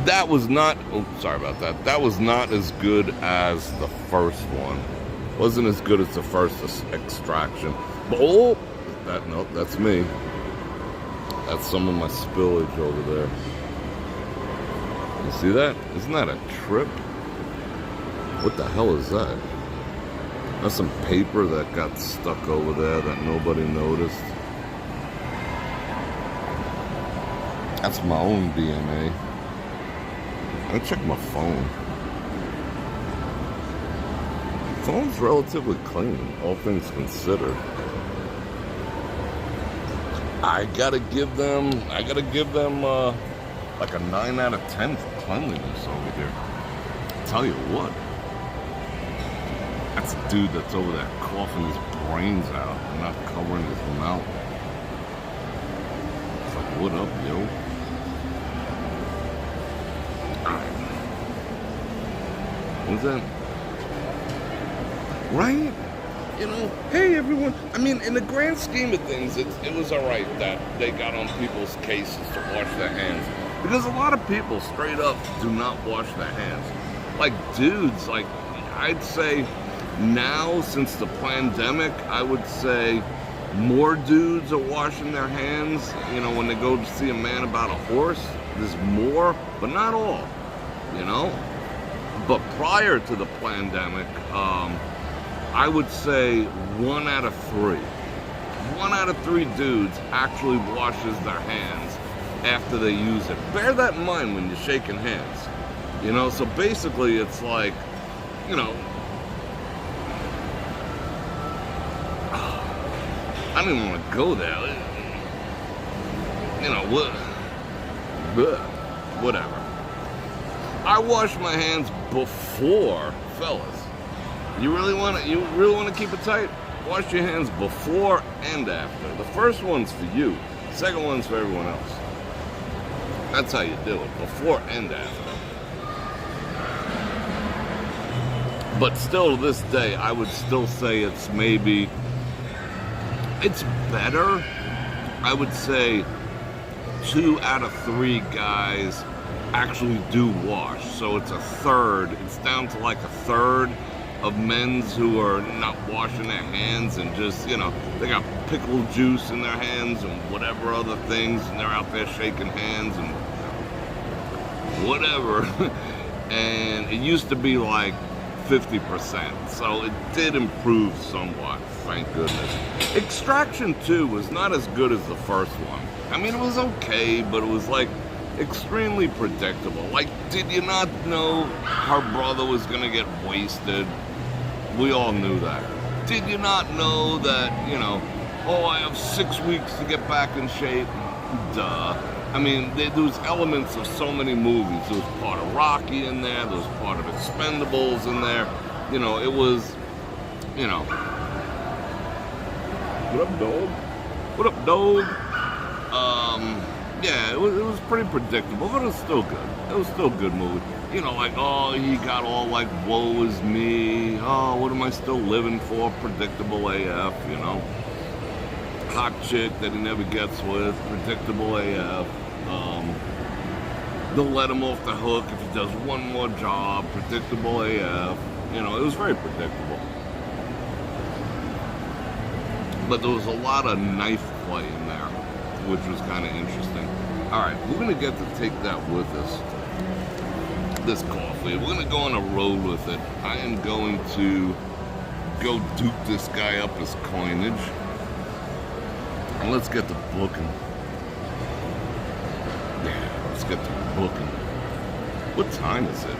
That was not. Oh, sorry about that. That was not as good as the first one. Wasn't as good as the first Extraction. But oh. No, that's me. That's some of my spillage over there. You see that? Isn't that a trip? What the hell is that? That's some paper that got stuck over there that nobody noticed. That's my own DNA. I check my phone. The phone's relatively clean, all things considered. I gotta give them like a 9 out of 10 for cleanliness over here. Tell you what, that's a dude that's over there coughing his brains out and not covering his mouth. It's like, what up, yo? Alright. What's that? Right? You know, hey everyone. I mean, in the grand scheme of things, it was alright that they got on people's cases to wash their hands. Because a lot of people straight up do not wash their hands. Like dudes, like I'd say now since the pandemic, I would say more dudes are washing their hands. You know, when they go to see a man about a horse, there's more, but not all, you know. But prior to the pandemic, I would say 1 out of 3. 1 out of 3 dudes actually washes their hands after they use it. Bear that in mind when you're shaking hands. You know, so basically it's like, you know, I don't even want to go there. You know, whatever. I wash my hands before, fellas. You really want to keep it tight? Wash your hands before and after. The first one's for you. The second one's for everyone else. That's how you do it, before and after. But still, to this day, I would still say it's better. I would say 2 out of 3 guys actually do wash. So it's a third. It's down to like a third of men's who are not washing their hands and just, you know, they got pickle juice in their hands and whatever other things, and they're out there shaking hands and whatever. And it used to be like 50%, so it did improve somewhat, thank goodness. Extraction 2 was not as good as the first one. I mean, it was okay, but it was like extremely predictable. Like, did you not know her brother was gonna get wasted? We all knew that. Did you not know that, you know, oh, I have 6 weeks to get back in shape? Duh. I mean, there was elements of so many movies. There was part of Rocky in there. There was part of Expendables in there. You know, it was, you know. What up, dog? What up, dog? Yeah, it was pretty predictable, but it was still good. It was still a good movie. You know, like, oh, he got all like, woe is me. Oh, what am I still living for? Predictable AF, you know. Hot chick that he never gets with. Predictable AF. They'll let him off the hook if he does one more job. Predictable AF. You know, it was very predictable. But there was a lot of knife play in there, which was kind of interesting. Alright, we're going to get to take that with us. This coffee. We're going to go on a road with it. I am going to go dupe this guy up his coinage. And let's get to booking. Yeah, let's get to booking. What time is it?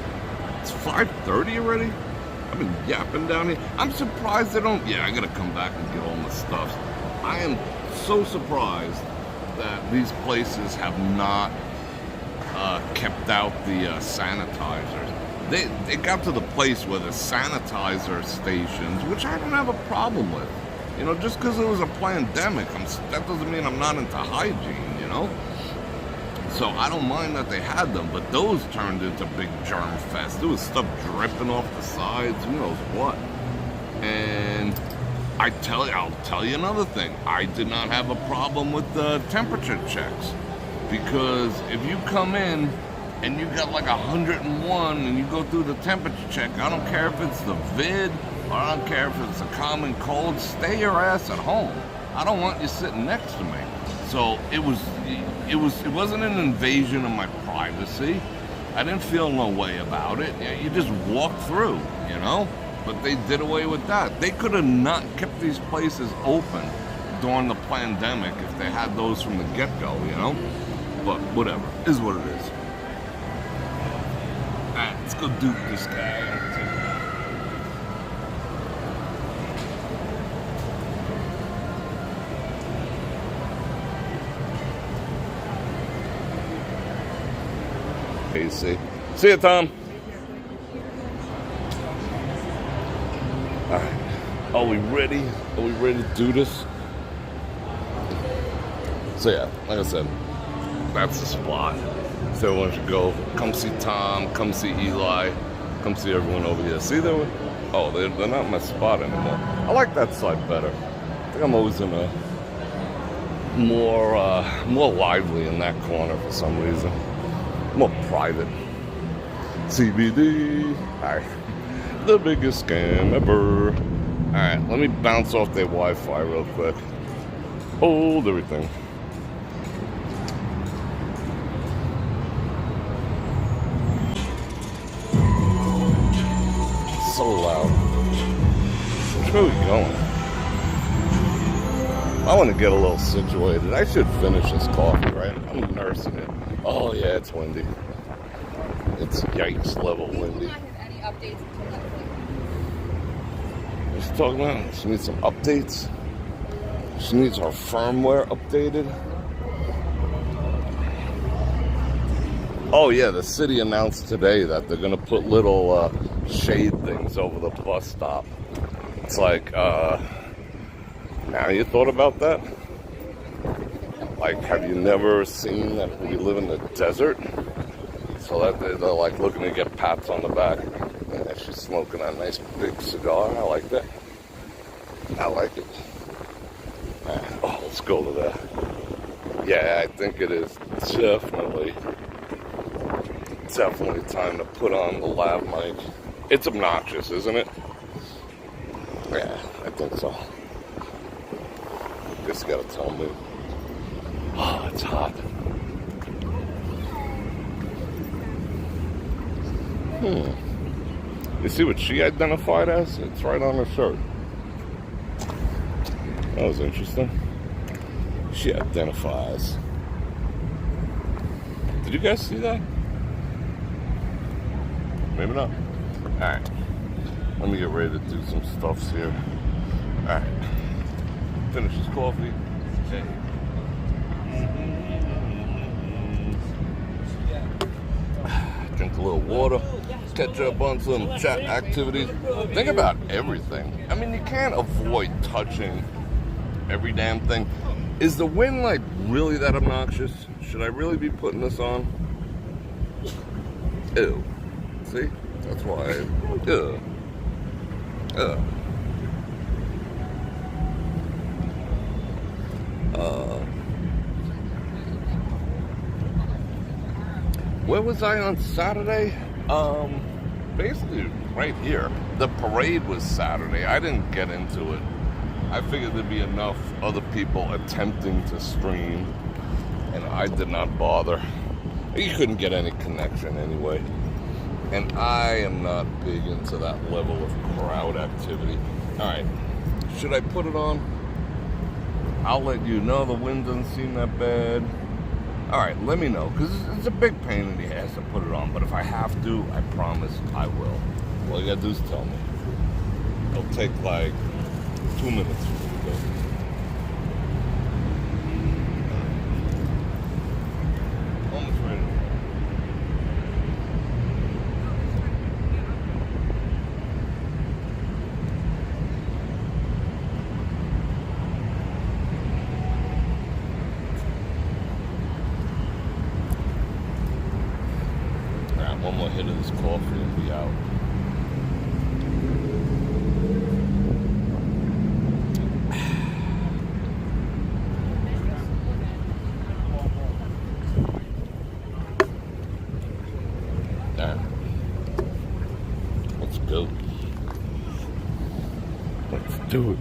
It's 5:30 already? I've been yapping down here. I'm surprised they don't... Yeah, I gotta come back and get all my stuff. I am so surprised that these places have not kept out the sanitizers. They got to the place where the sanitizer stations, which I don't have a problem with. You know, just because it was a pandemic, that doesn't mean I'm not into hygiene, you know? So I don't mind that they had them, but those turned into big germ fest. There was stuff dripping off the sides, who knows what. And I'll tell you another thing. I did not have a problem with the temperature checks. Because if you come in and you got like 101 and you go through the temperature check, I don't care if it's the vid or I don't care if it's a common cold, stay your ass at home. I don't want you sitting next to me. So it wasn't an invasion of my privacy. I didn't feel no way about it. You just walk through, you know? But they did away with that. They could have not kept these places open during the pandemic if they had those from the get-go, you know? But whatever, is what it is. Alright, let's go dupe this guy. See ya, Tom. All right. Are we ready? Are we ready to do this? So yeah, like I said, that's the spot. So everyone should go. Come see Tom. Come see Eli. Come see everyone over here. See them? Oh, they're not my spot anymore. I like that side better. I think I'm always in a more lively in that corner for some reason. More private. CBD. Alright. The biggest scam ever. Alright, let me bounce off their Wi-Fi real quick. Hold everything. So loud. Where are we going? I want to get a little situated. I should finish this coffee, right? I'm nursing it. Oh yeah, it's windy. It's yikes level windy. Any updates until next week? What's she talking about? She needs some updates. She needs her firmware updated. Oh yeah, the city announced today that they're gonna put little shade things over the bus stop. It's like, now you thought about that? Like, have you never seen that we live in the desert? So that they're like looking to get pats on the back. And she's smoking a nice big cigar. I like that. I like it. Oh, let's go to that. Yeah, I think it is definitely time to put on the lav mic. It's obnoxious, isn't it? Yeah, I think so. Guess you gotta tell me. Oh, it's hot. You see what she identified as? It's right on her shirt. That was interesting. She identifies. Did you guys see that? Maybe not. Alright. Let me get ready to do some stuffs here. Alright. Finish this coffee. Okay. Drink a little water. Catch up on some chat activities. Think about everything. I mean, you can't avoid touching every damn thing. Is the wind like really that obnoxious? Should I really be putting this on? Ew. See? That's why. Ew. Ew. Where was I on Saturday? Basically right here. The parade was Saturday. I didn't get into it. I figured there'd be enough other people attempting to stream, and I did not bother. You couldn't get any connection anyway. And I am not big into that level of crowd activity. Alright, should I put it on? I'll let you know. The wind doesn't seem that bad. Alright, let me know, because it's a big pain in the ass to put it on, but if I have to, I promise I will. All you gotta do is tell me. It'll take like 2 minutes for me to go. Almost ready. One more hit of this coffee and be out. Alright. Let's go. Let's do it.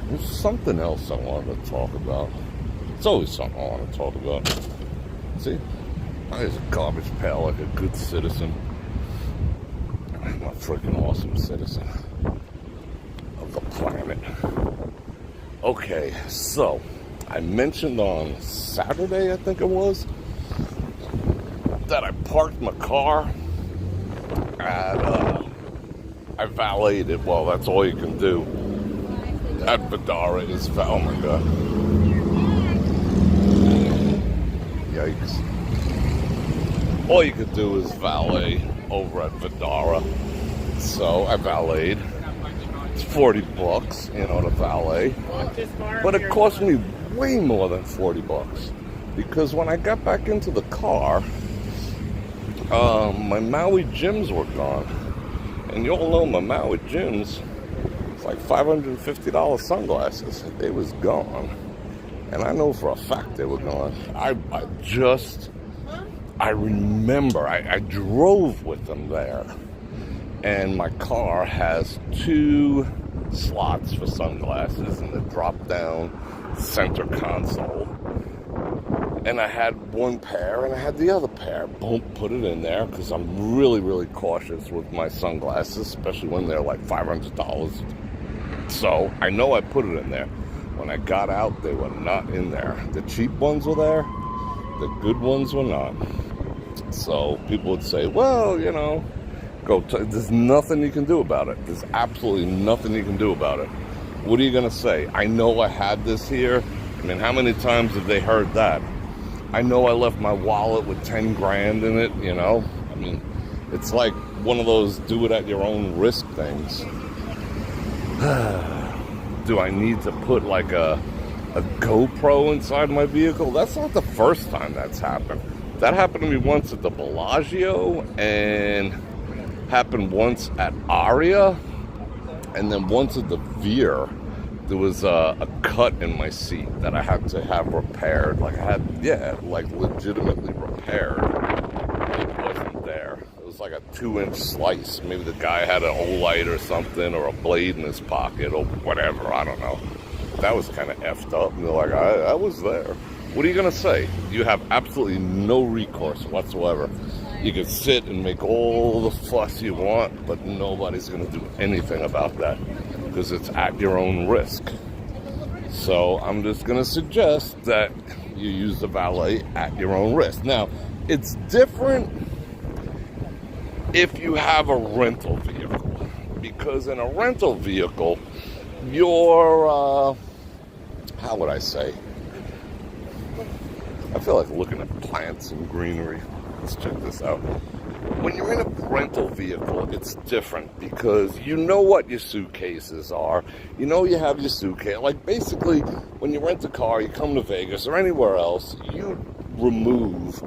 There's something else I wanted to talk about. It's always something I want to talk about. See? There's a garbage pail like a good citizen. I'm a freaking awesome citizen of the planet. Okay, so I mentioned on Saturday, I think it was, that I parked my car at, I valeted. Well, that's all you can do. At Vidara is, oh my god. Yikes. All you could do is valet over at Vidara. So I valeted. It's $40, you know, to valet. But it cost me way more than $40. Because when I got back into the car, my Maui gyms were gone. And you all know my Maui gyms, like $550 sunglasses. They was gone. And I know for a fact they were gone. I remember I drove with them there. And my car has 2 slots for sunglasses in the drop-down center console. And I had one pair and I had the other pair. Boom, put it in there because I'm really, really cautious with my sunglasses, especially when they're like $500. So I know I put it in there. When I got out, they were not in there. The cheap ones were there. The good ones were not. So people would say, well, you know, there's nothing you can do about it. There's absolutely nothing you can do about it. What are you going to say? I know I had this here. I mean, how many times have they heard that? I know I left my wallet with 10 grand in it, you know? I mean, it's like one of those do it at your own risk things. Do I need to put like a GoPro inside my vehicle? That's not the first time that's happened. That happened to me once at the Bellagio and happened once at Aria and then once at the Veer there was a cut in my seat that I had to have repaired. Like I had, like legitimately repaired. It wasn't there. It was like a 2-inch slice. Maybe the guy had an Olight or something, or a blade in his pocket, or whatever. I don't know. That was kind of effed up. And they're like, I was there. What are you gonna say? You have absolutely no recourse whatsoever. You can sit and make all the fuss you want, but nobody's gonna do anything about that because it's at your own risk. So I'm just gonna suggest that you use the valet at your own risk. Now, it's different if you have a rental vehicle, because in a rental vehicle, you're, how would I say? I feel like looking at plants and greenery. Let's check this out. When you're in a rental vehicle, it's different because you know what your suitcases are. You know you have your suitcase. Like basically, when you rent a car, you come to Vegas or anywhere else, you remove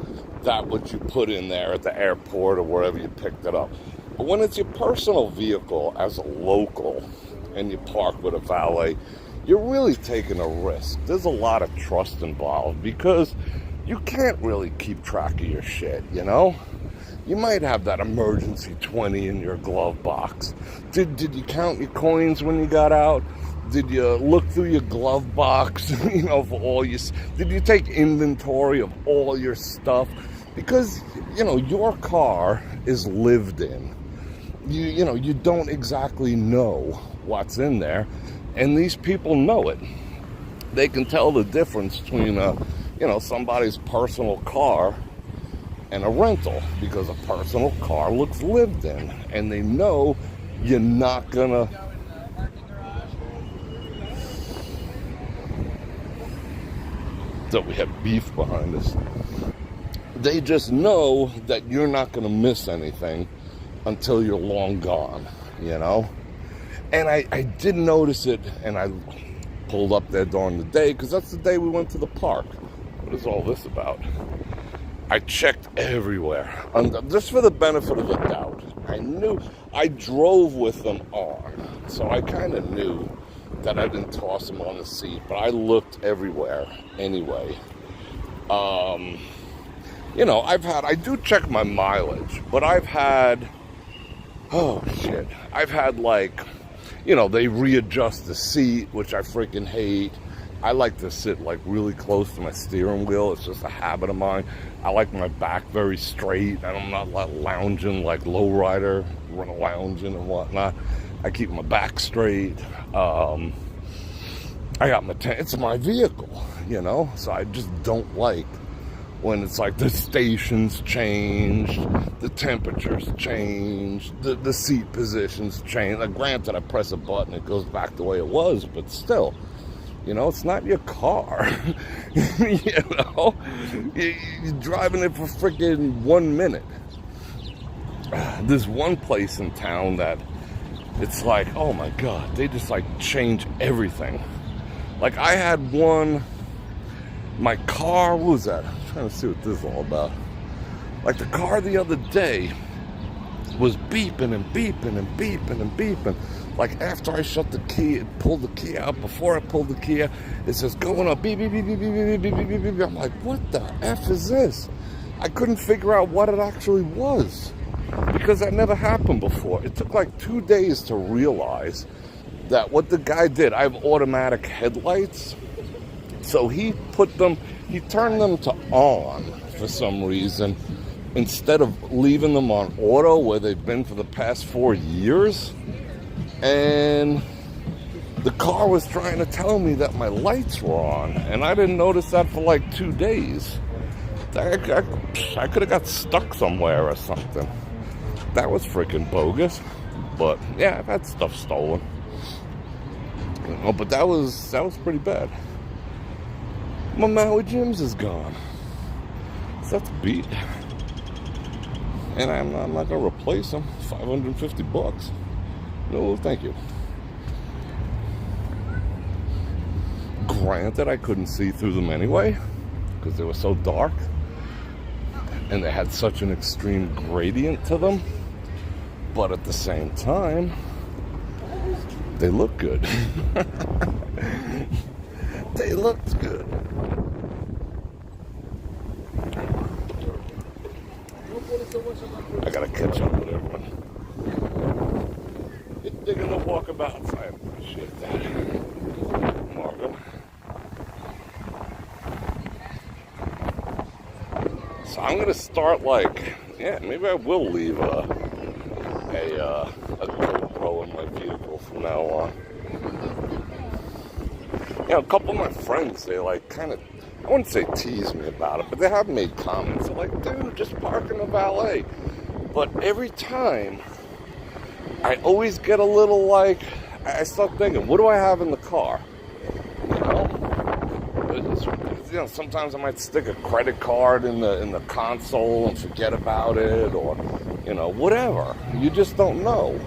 that what you put in there at the airport or wherever you picked it up. But when it's your personal vehicle as a local and you park with a valet, you're really taking a risk. There's a lot of trust involved because you can't really keep track of your shit, you know? You might have that emergency 20 in your glove box. Did you count your coins when you got out? Did you look through your glove box, you know, for all your... Did you take inventory of all your stuff? Because, you know, your car is lived in. You know, you don't exactly know what's in there. And these people know it. They can tell the difference between you know, somebody's personal car and a rental, because a personal car looks lived in, and they know you're not gonna. So we have beef behind us. They just know that you're not gonna miss anything until you're long gone, you know? And I did notice it, and I pulled up there during the day, because that's the day we went to the park. What is all this about? I checked everywhere, just for the benefit of the doubt. I drove with them on, so I kind of knew that I didn't toss them on the seat, but I looked everywhere anyway. You know, I do check my mileage, but I've had like, you know, they readjust the seat, which I freaking hate. I like to sit like really close to my steering wheel. It's just a habit of mine. I like my back very straight, and I'm not like lounging like lowrider, lounging and whatnot. I keep my back straight. I got it's my vehicle, you know, so I just don't like when it's like the stations changed, the temperatures changed, the seat positions changed. Like, granted, I press a button, it goes back the way it was, but still, you know, it's not your car. You know, you're driving it for freaking 1 minute. There's one place in town that it's like, oh my God, they just like change everything. Like I had one, my car, what was that? I'm trying to see what this is all about. Like the car the other day was beeping and beeping and beeping and beeping. Like after I shut the key, it pulled the key out. Before I pulled the key out, it says going up, beep, beep, beep, beep, beep, beep, beep, beep, beep, beep. I'm like, what the F is this? I couldn't figure out what it actually was because that never happened before. It took like 2 days to realize that what the guy did, I have automatic headlights. So he turned them to on for some reason instead of leaving them on auto where they've been for the past 4 years. And the car was trying to tell me that my lights were on, and I didn't notice that for like 2 days. I could have got stuck somewhere or something. That was freaking bogus. But yeah, I've had stuff stolen. You know, but that was pretty bad. My Maui Jim's is gone. So that's beat. And I'm not gonna replace them. $550. No, thank you. Granted, I couldn't see through them anyway because they were so dark and they had such an extreme gradient to them. But at the same time, They look good. They looked good. I gotta catch up with everyone. You're digging the walkabouts. I appreciate that. Morgan. So I'm gonna start maybe I will leave a GoPro in my vehicle from now on. A couple of my friends, they kind of, I wouldn't say tease me about it, but they have made comments. They're like, dude, just park in the valet. But every time, I always get a little I start thinking, what do I have in the car? Sometimes I might stick a credit card in the console and forget about it, or, whatever. You just don't know.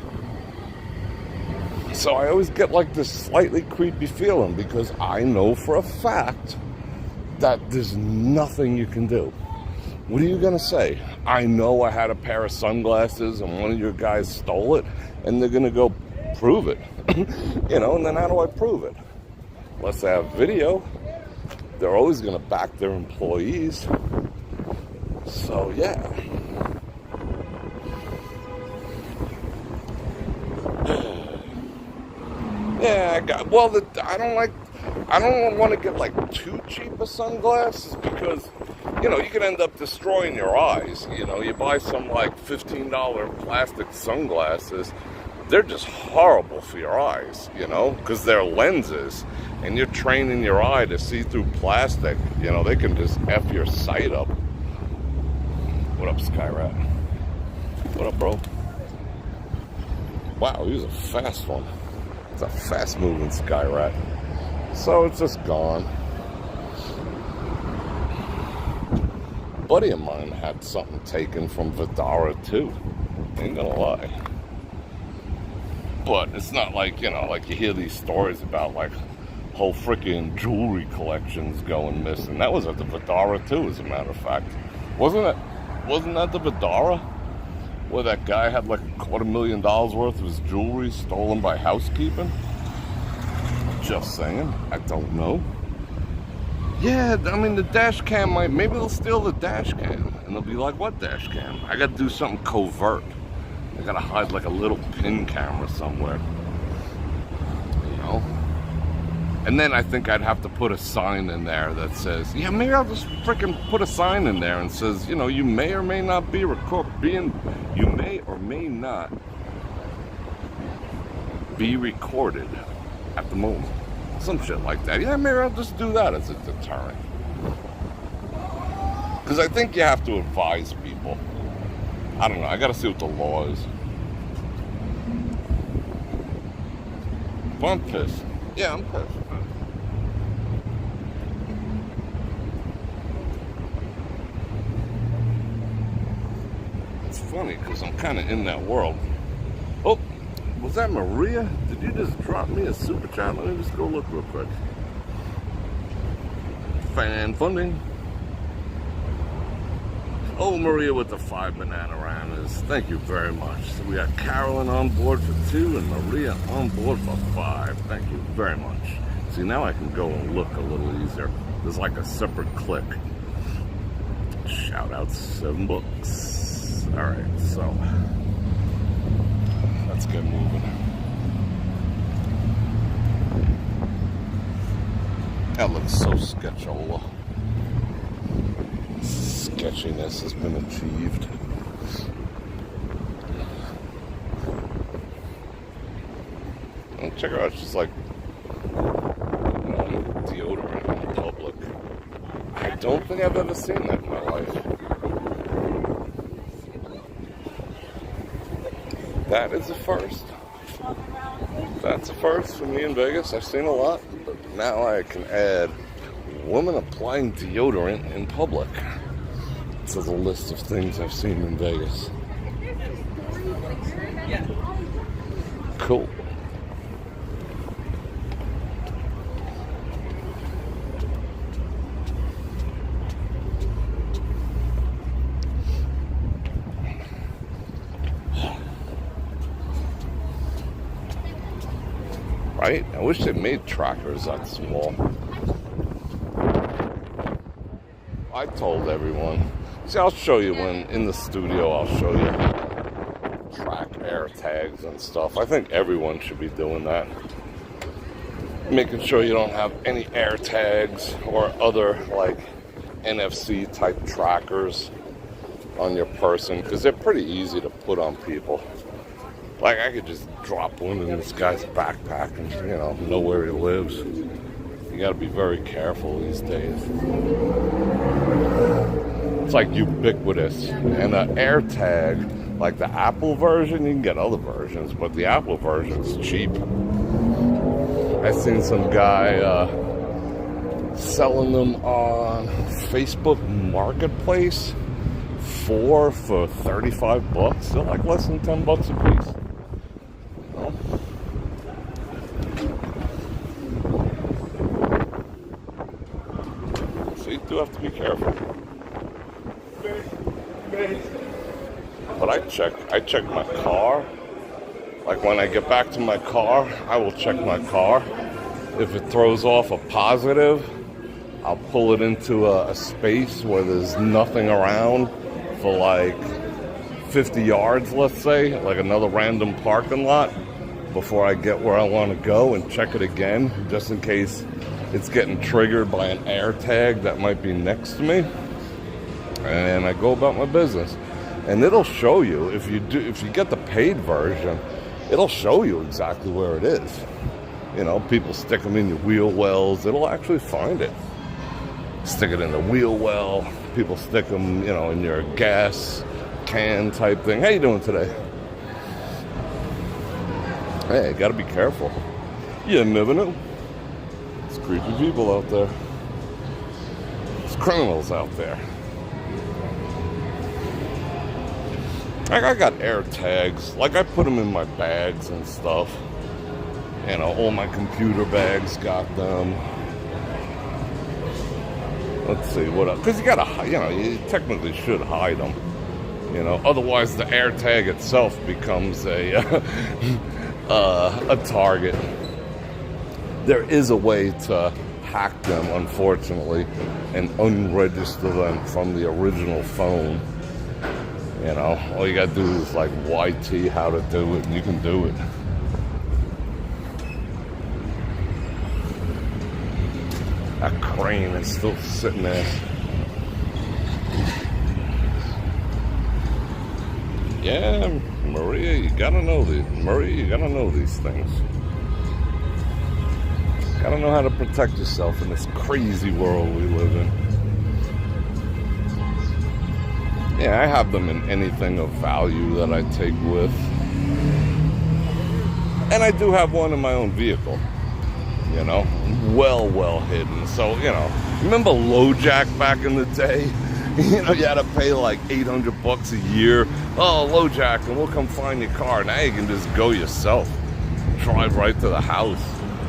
So I always get this slightly creepy feeling because I know for a fact that there's nothing you can do. What are you going to say? I know I had a pair of sunglasses and one of your guys stole it, and they're going to go prove it. And then how do I prove it? Unless I have video, they're always going to back their employees. So, yeah. Yeah, I don't want to get too cheap of sunglasses because, you can end up destroying your eyes. You buy some $15 plastic sunglasses, they're just horrible for your eyes, because they're lenses and you're training your eye to see through plastic. They can just F your sight up. What up, Skyrat? What up, bro? Wow, he was a fast one. It's a fast-moving Skyrat. So it's just gone. A buddy of mine had something taken from Vidara too. Ain't gonna lie. But it's not you hear these stories about whole freaking jewelry collections going missing. That was at the Vidara too, as a matter of fact. Wasn't that the Vidara? Where that guy had $250,000 worth of his jewelry stolen by housekeeping? Just saying. I don't know. Yeah, the dash cam maybe they'll steal the dash cam. And they'll be like, what dash cam? I gotta do something covert. I gotta hide a little pin camera somewhere. And then I think I'd have to put a sign in there that says, yeah, maybe I'll just freaking put a sign in there and says, you may or may not be you may or may not be recorded at the moment. Some shit like that. Yeah, maybe I'll just do that as a deterrent. Because I think you have to advise people. I don't know. I gotta see what the law is. But I'm pissed. Yeah, I'm pissed. It's funny because I'm kind of in that world. Oh, was that Maria? Did you just drop me a super chat? Let me just go look real quick. Fan funding. Oh, Maria with the 5 banana-ramas. Thank you very much. So we got Carolyn on board for 2 and Maria on board for 5. Thank you very much. See, now I can go and look a little easier. There's a separate click. Shout out $7. All right, so let's get moving. That looks so sketchola. Sketchiness has been achieved. And check her out, she's deodorant in public. I don't think I've ever seen that in my life. That is a first. That's a first for me in Vegas. I've seen a lot, but now I can add woman applying deodorant in public to the list of things I've seen in Vegas. Cool. right? I wish they made trackers that small. I told everyone. See, I'll show you when in the studio, I'll show you track air tags and stuff. I think everyone should be doing that. Making sure you don't have any air tags or other like NFC type trackers on your person, because they're pretty easy to put on people. Like, I could just drop one in this guy's backpack and, you know where he lives. You gotta be very careful these days. It's like ubiquitous. And an air tag, like the Apple version, you can get other versions, but the Apple version's cheap. I seen some guy selling them on Facebook Marketplace, 4 for $35. They're like less than $10 a piece. You know? So you do have to be careful. But I check my car. Like when I get back to my car, I will check my car. If it throws off a positive, I'll pull it into a space where there's nothing around for like 50 yards, let's say, like another random parking lot, before I get where I want to go, and check it again, just in case it's getting triggered by an air tag that might be next to me. And I go about my business. And it'll show you, if you get the paid version, it'll show you exactly where it is. You know, people stick them in your wheel wells. It'll actually find it. Stick it in the wheel well. People stick them, in your gas can type thing. How you doing today? Hey, gotta be careful. You never know. It's creepy people out there. It's criminals out there. I got air tags. Like, I put them in my bags and stuff. All my computer bags got them. Let's see, what else? Because you gotta, you technically should hide them. Otherwise the air tag itself becomes a target. There is a way to hack them, unfortunately, and unregister them from the original phone. All you gotta do is like YT how to do it, and you can do it. That crane is still sitting there. Yeah, Maria, you gotta know these. Maria, you gotta know these things. Gotta know how to protect yourself in this crazy world we live in. Yeah, I have them in anything of value that I take with. And I do have one in my own vehicle. Well hidden. So, remember LoJack back in the day? You had to pay like $800 a year. Oh, LoJack, and we'll come find your car. Now you can just go yourself. Drive right to the house.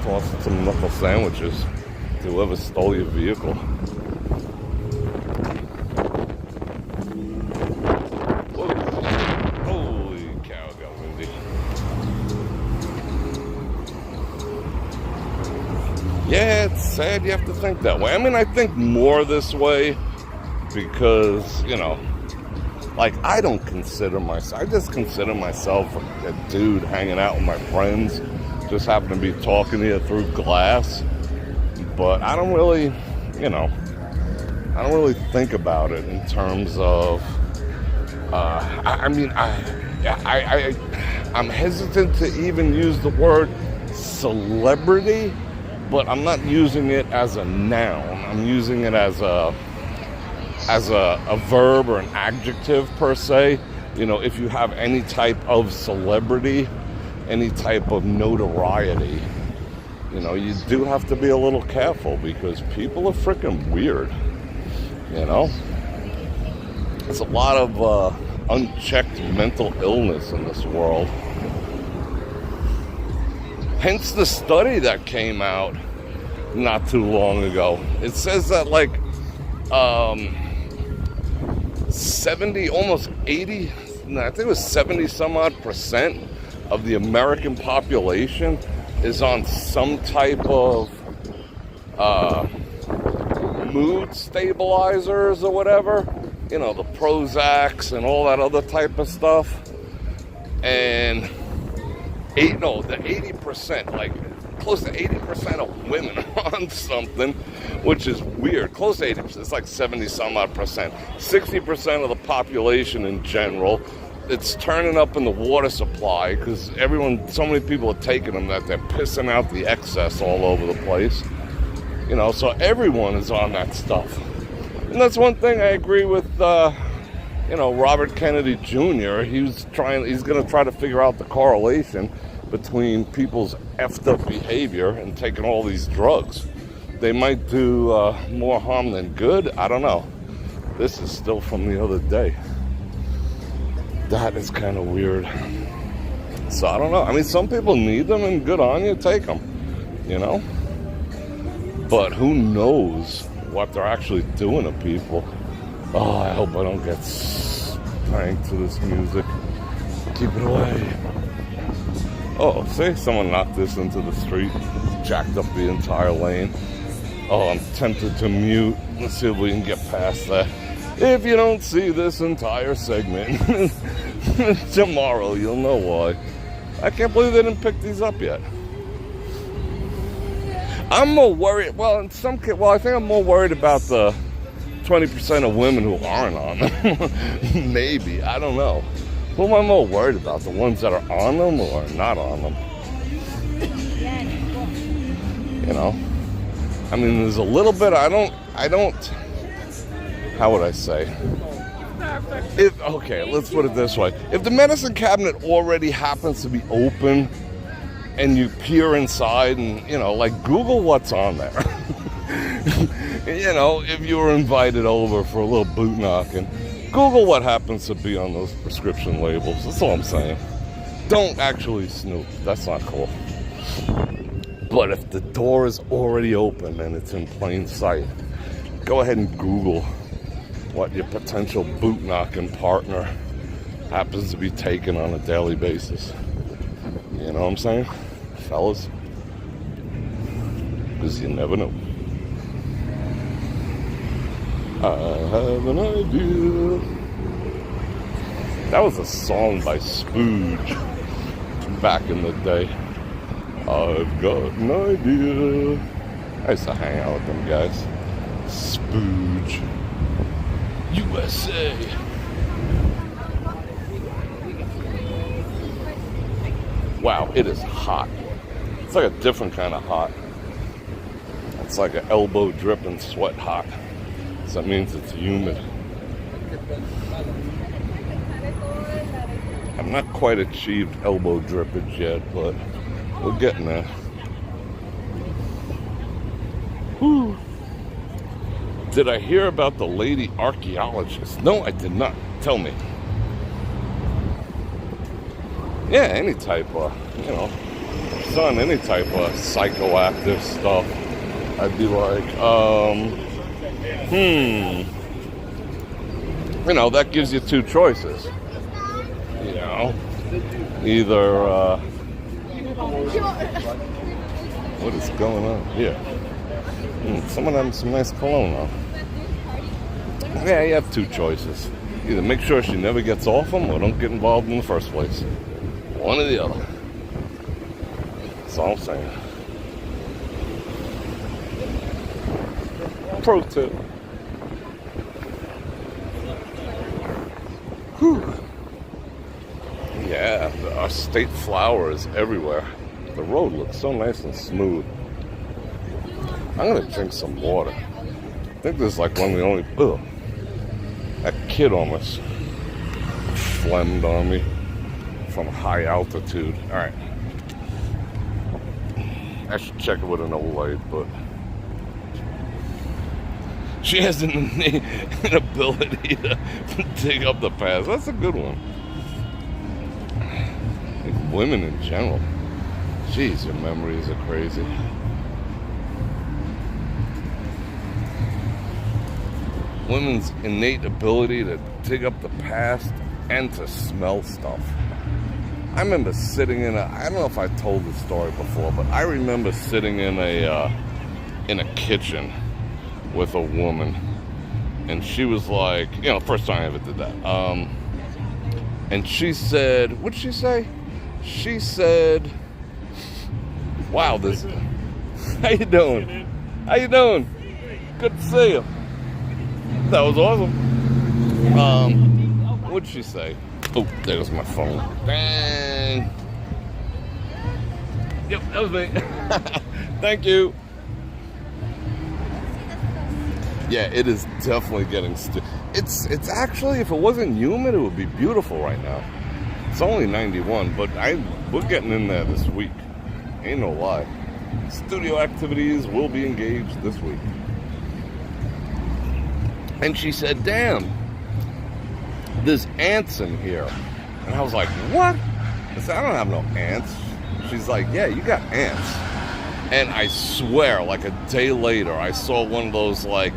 Toss some knuckle sandwiches to whoever stole your vehicle. Yeah, it's sad you have to think that way. I mean, I think more this way because, I don't consider myself, I just consider myself a dude hanging out with my friends, just happen to be talking to you through glass. But I don't really, I don't really think about it in terms of, I'm hesitant to even use the word celebrity. But I'm not using it as a noun. I'm using it as a verb or an adjective per se. If you have any type of celebrity, any type of notoriety, you do have to be a little careful because people are freaking weird. There's a lot of unchecked mental illness in this world. Hence the study that came out not too long ago. It says that 70, almost 80, I think it was 70 some odd % of the American population is on some type of mood stabilizers or whatever, you know, the Prozacs and all that other type of stuff. And the 80%, like close to 80% of women are on something, which is weird. Close to 80%, it's like 70 some odd percent. 60% of the population in general. It's turning up in the water supply because so many people are taking them that they're pissing out the excess all over the place. You know, so everyone is on that stuff. And that's one thing I agree with, Robert Kennedy Jr. He's going to try to figure out the correlation between people's effed up behavior and taking all these drugs. They might do more harm than good. I don't know. This is still from the other day. That is kind of weird. So I don't know. I mean, some people need them and good on you, take them, you know? But who knows what they're actually doing to people. Oh, I hope I don't get spanked to this music. Keep it away. Oh, see, someone knocked this into the street, jacked up the entire lane. Oh, I'm tempted to mute. Let's see if we can get past that. If you don't see this entire segment, tomorrow you'll know why. I can't believe they didn't pick these up yet. I'm more worried, I think I'm more worried about the 20% of women who aren't on them. Maybe, I don't know. Who am I more worried about? The ones that are on them or not on them? You know? I mean, there's a little bit, I don't, how would I say? Okay, let's put it this way. If the medicine cabinet already happens to be open and you peer inside and, Google what's on there. If you were invited over for a little boot knocking, Google what happens to be on those prescription labels. That's all I'm saying. Don't actually snoop. That's not cool. But if the door is already open and it's in plain sight, go ahead and Google what your potential boot knocking partner happens to be taking on a daily basis. You know what I'm saying, fellas? Because you never know. I have an idea. That was a song by Spooge back in the day. I've got an idea. I used to hang out with them guys. Spooge. USA. Wow, it is hot. It's like a different kind of hot. It's like an elbow dripping sweat hot. So that means it's humid. I've not quite achieved elbow drippage yet, but we're getting there. Whew. Did I hear about the lady archaeologist? No, I did not. Tell me. Yeah, any type of, son, any type of psychoactive stuff. I'd be like, that gives you two choices. Either, what is going on here? Someone having some nice cologne on. Yeah, you have two choices. Either make sure she never gets off them or don't get involved in the first place. One or the other. That's all I'm saying. Pro tip. Whew. Yeah, our state flower is everywhere. The road looks so nice and smooth. I'm gonna drink some water. I think this is like one of the only. Ugh. That kid almost phlegmed on me from high altitude. All right. I should check it with an old light, but she has an innate ability to dig up the past. That's a good one. I think women in general. Jeez, your memories are crazy. Women's innate ability to dig up the past and to smell stuff. I remember sitting in I don't know if I told this story before, but I remember sitting in a kitchen with a woman, and she was like, first time I ever did that. And she said, what'd she say? She said, wow, this, how you doing? How you doing? Good to see you. That was awesome. What'd she say? Oh, there's my phone. Dang. Yep, that was me. Thank you. Yeah, it is definitely getting it's actually, if it wasn't humid, it would be beautiful right now. It's only 91, but we're getting in there this week. Ain't no lie. Studio activities will be engaged this week. And she said, damn, there's ants in here. And I was like, what? I said, I don't have no ants. She's like, yeah, you got ants. And I swear, like a day later, I saw one of those, like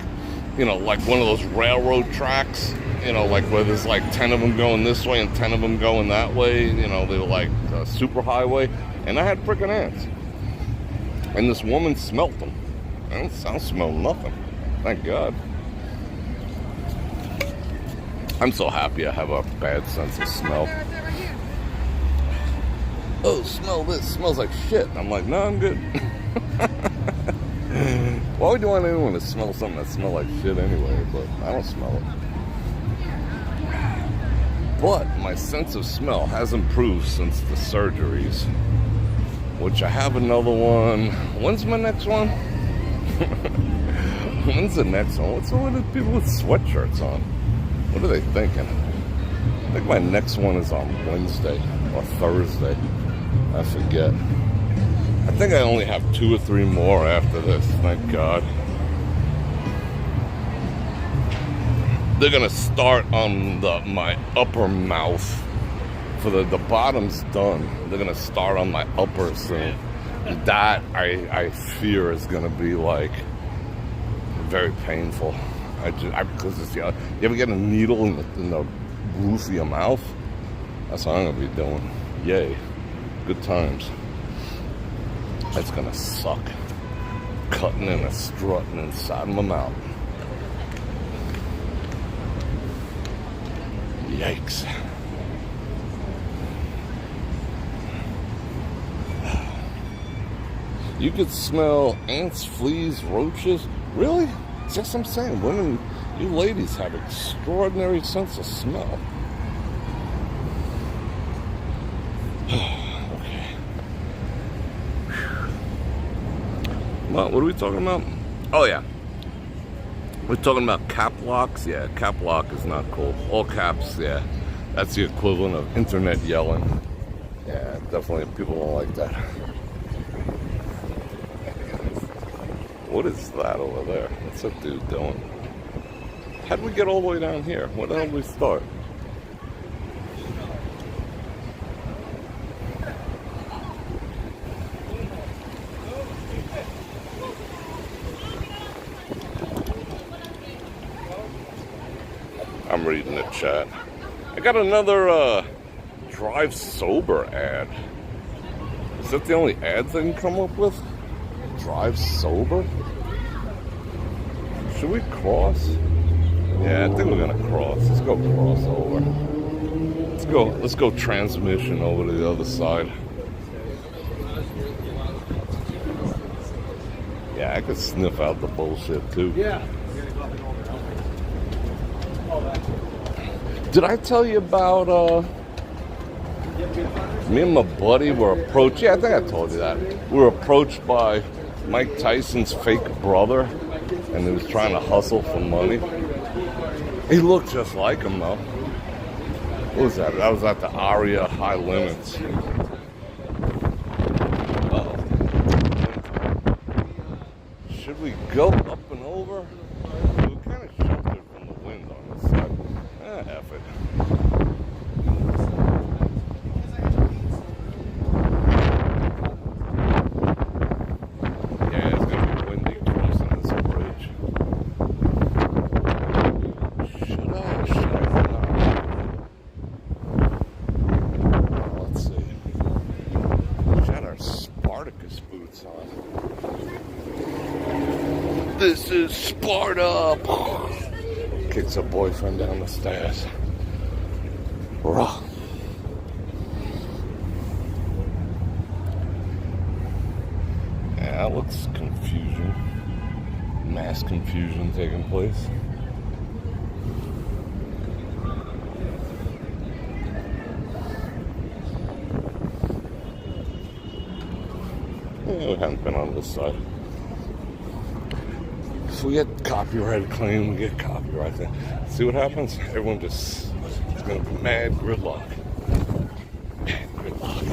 one of those railroad tracks, like where there's like 10 of them going this way and 10 of them going that way. They're like a super highway. And I had freaking ants. And this woman smelt them. I don't smell nothing. Thank God. I'm so happy I have a bad sense of smell. Oh, smell this. Smells like shit. I'm like, no, I'm good. Why would you want anyone to smell something that smells like shit anyway? But I don't smell it. But my sense of smell has improved since the surgeries, which I have another one. When's my next one? When's the next one? What's all with people with sweatshirts on? What are they thinking? I think my next one is on Wednesday or Thursday. I forget. I think I only have 2 or 3 more after this, thank God. They're gonna start on my upper mouth. For the bottom's done. They're gonna start on my upper soon. That I fear is gonna be like very painful. Because it's, you ever get a needle in the roof of your mouth? That's what I'm gonna be doing. Yay, good times. That's gonna suck. Cutting and strutting inside my mouth. Yikes. You could smell ants, fleas, roaches. Really? Just I'm saying, women, you ladies have extraordinary sense of smell. Okay. Well, what are we talking about? Oh yeah. We're talking about cap locks. Yeah, cap lock is not cool. All caps, yeah. That's the equivalent of internet yelling. Yeah, definitely people don't like that. What is that over there? What's that dude doing? How did we get all the way down here? Where the hell did we start? I'm reading the chat. I got another drive sober ad. Is that the only ads I can come up with? Drive sober? Should we cross? Yeah, I think we're gonna cross. Let's go cross over. Let's go transmission over to the other side. Yeah, I could sniff out the bullshit too. Yeah. Did I tell you about me and my buddy were approached? Yeah, I think I told you that. We were approached by Mike Tyson's fake brother, and he was trying to hustle for money. He looked just like him, though. What was that? That was at the Aria High Limits. Uh-oh. Should we go up and over? We're kind of sheltered from the wind on this side. F it. Let's see. This is Sparta. Kicks her boyfriend down the stairs. Raw. Yeah, that looks confusion. Mass confusion taking place. Yeah, we haven't been on this side. If we get copyright claim, we get copyright thing. See what happens? Everyone just is gonna be mad gridlock. Mad gridlock.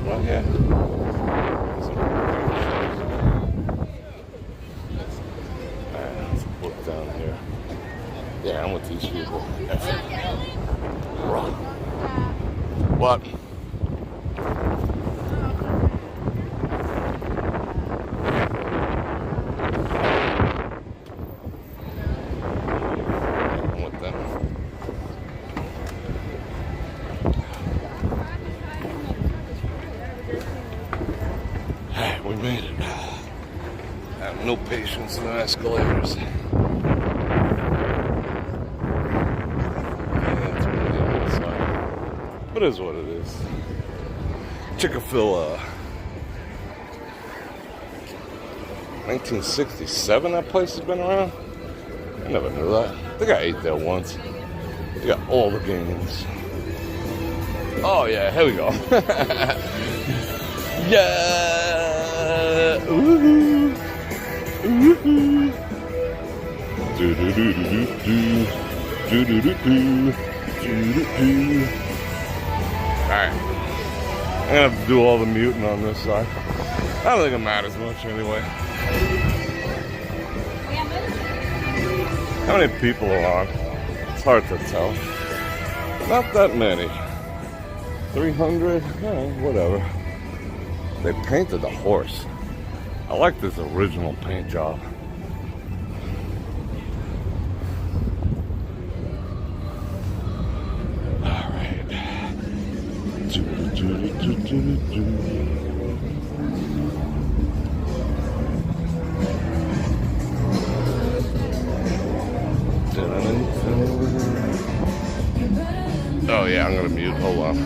Oh yeah. Let's look down here. Yeah, I'm with these people. What? I'm with them. Hey, we made it. I have no patience in the escalators. But it is what it is. Chick-fil-A. 1967 that place has been around? I never knew that. I think I ate there once. They got all the games. Oh yeah, here we go. Yeah! Ooh! Ooh! Do-do-do-do-do-do. Do-do-do-do. Do-do-do. Alright. I'm gonna have to do all the muting on this side. I don't think it matters much anyway. How many people are on? It's hard to tell. Not that many. 300? Whatever. They painted the horse. I like this original paint job. Oh yeah, I'm gonna mute. Hold on.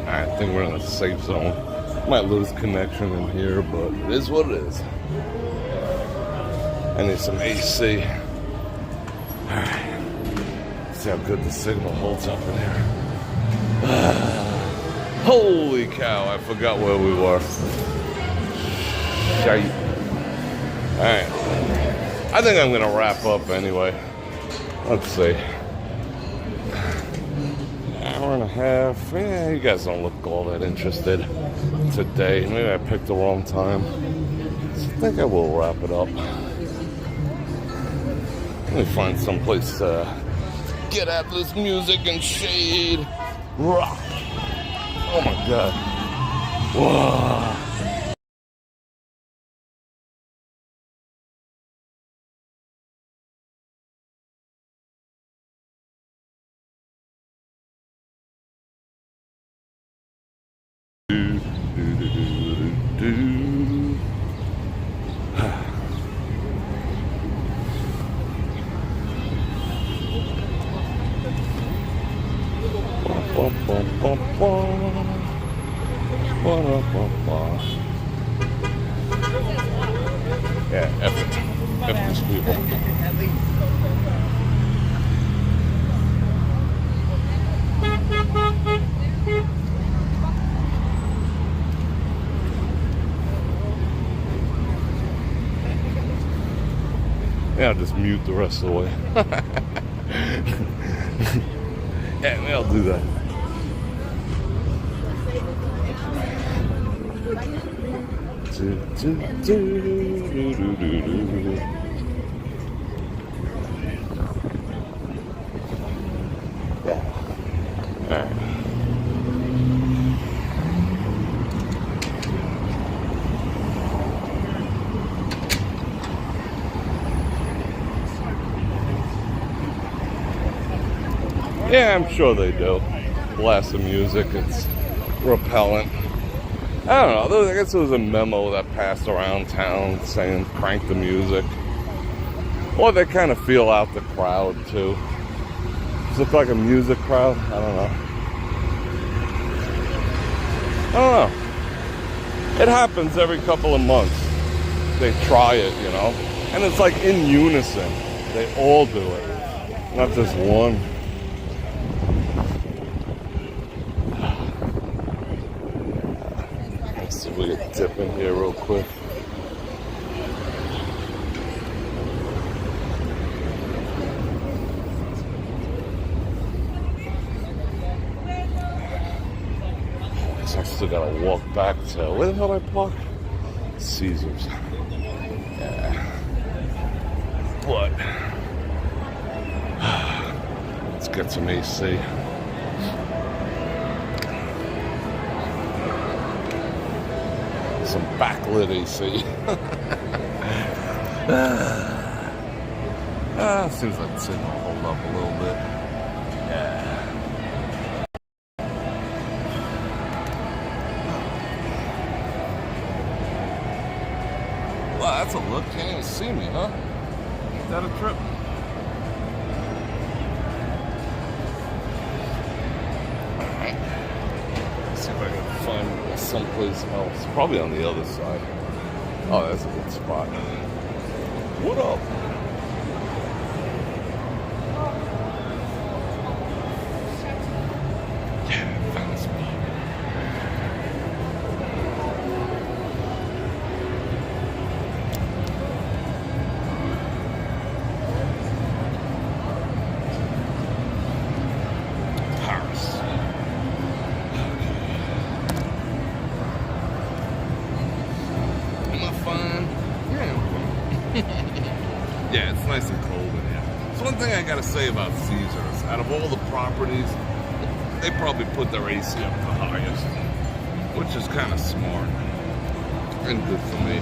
I think we're in a safe zone. Might lose connection in here, but it is what it is. I need some AC. Alright. See how good the signal holds up in here. Holy cow, I forgot where we were. Shite. Alright. I think I'm gonna wrap up anyway. Let's see. Hour and a half. Yeah, you guys don't look all that interested today. Maybe I picked the wrong time. So I think I will wrap it up. Let me find some place to get at this music and shade. Rock. Oh my god. Whoa. Yeah, F these people. Yeah, I'll just mute the rest of the way. Yeah, maybe I'll do that. Yeah, I'm sure they do. Blast the music, it's repellent. I don't know, I guess there was a memo that passed around town saying crank the music. Or they kind of feel out the crowd too. Does it look like a music crowd? I don't know. I don't know. It happens every couple of months. They try it, you know. And it's like in unison. They all do it. Not just one. Let's see if we can dip in here real quick. I still gotta walk back to, where the hell did I park? Caesars. Yeah. But let's get some AC. Some backlit AC. Seems like it's gonna hold up a little bit. Yeah. Wow, that's a look. Can't even see me, huh? Is that a trip? Alright. Let's see if I can find someplace else. Probably on the other side. Oh, that's a good spot. What up? Yeah, found a spot. Yeah, it's nice and cold in here. So one thing I gotta say about Caesars, out of all the properties, they probably put their AC up the highest, which is kind of smart and good for me.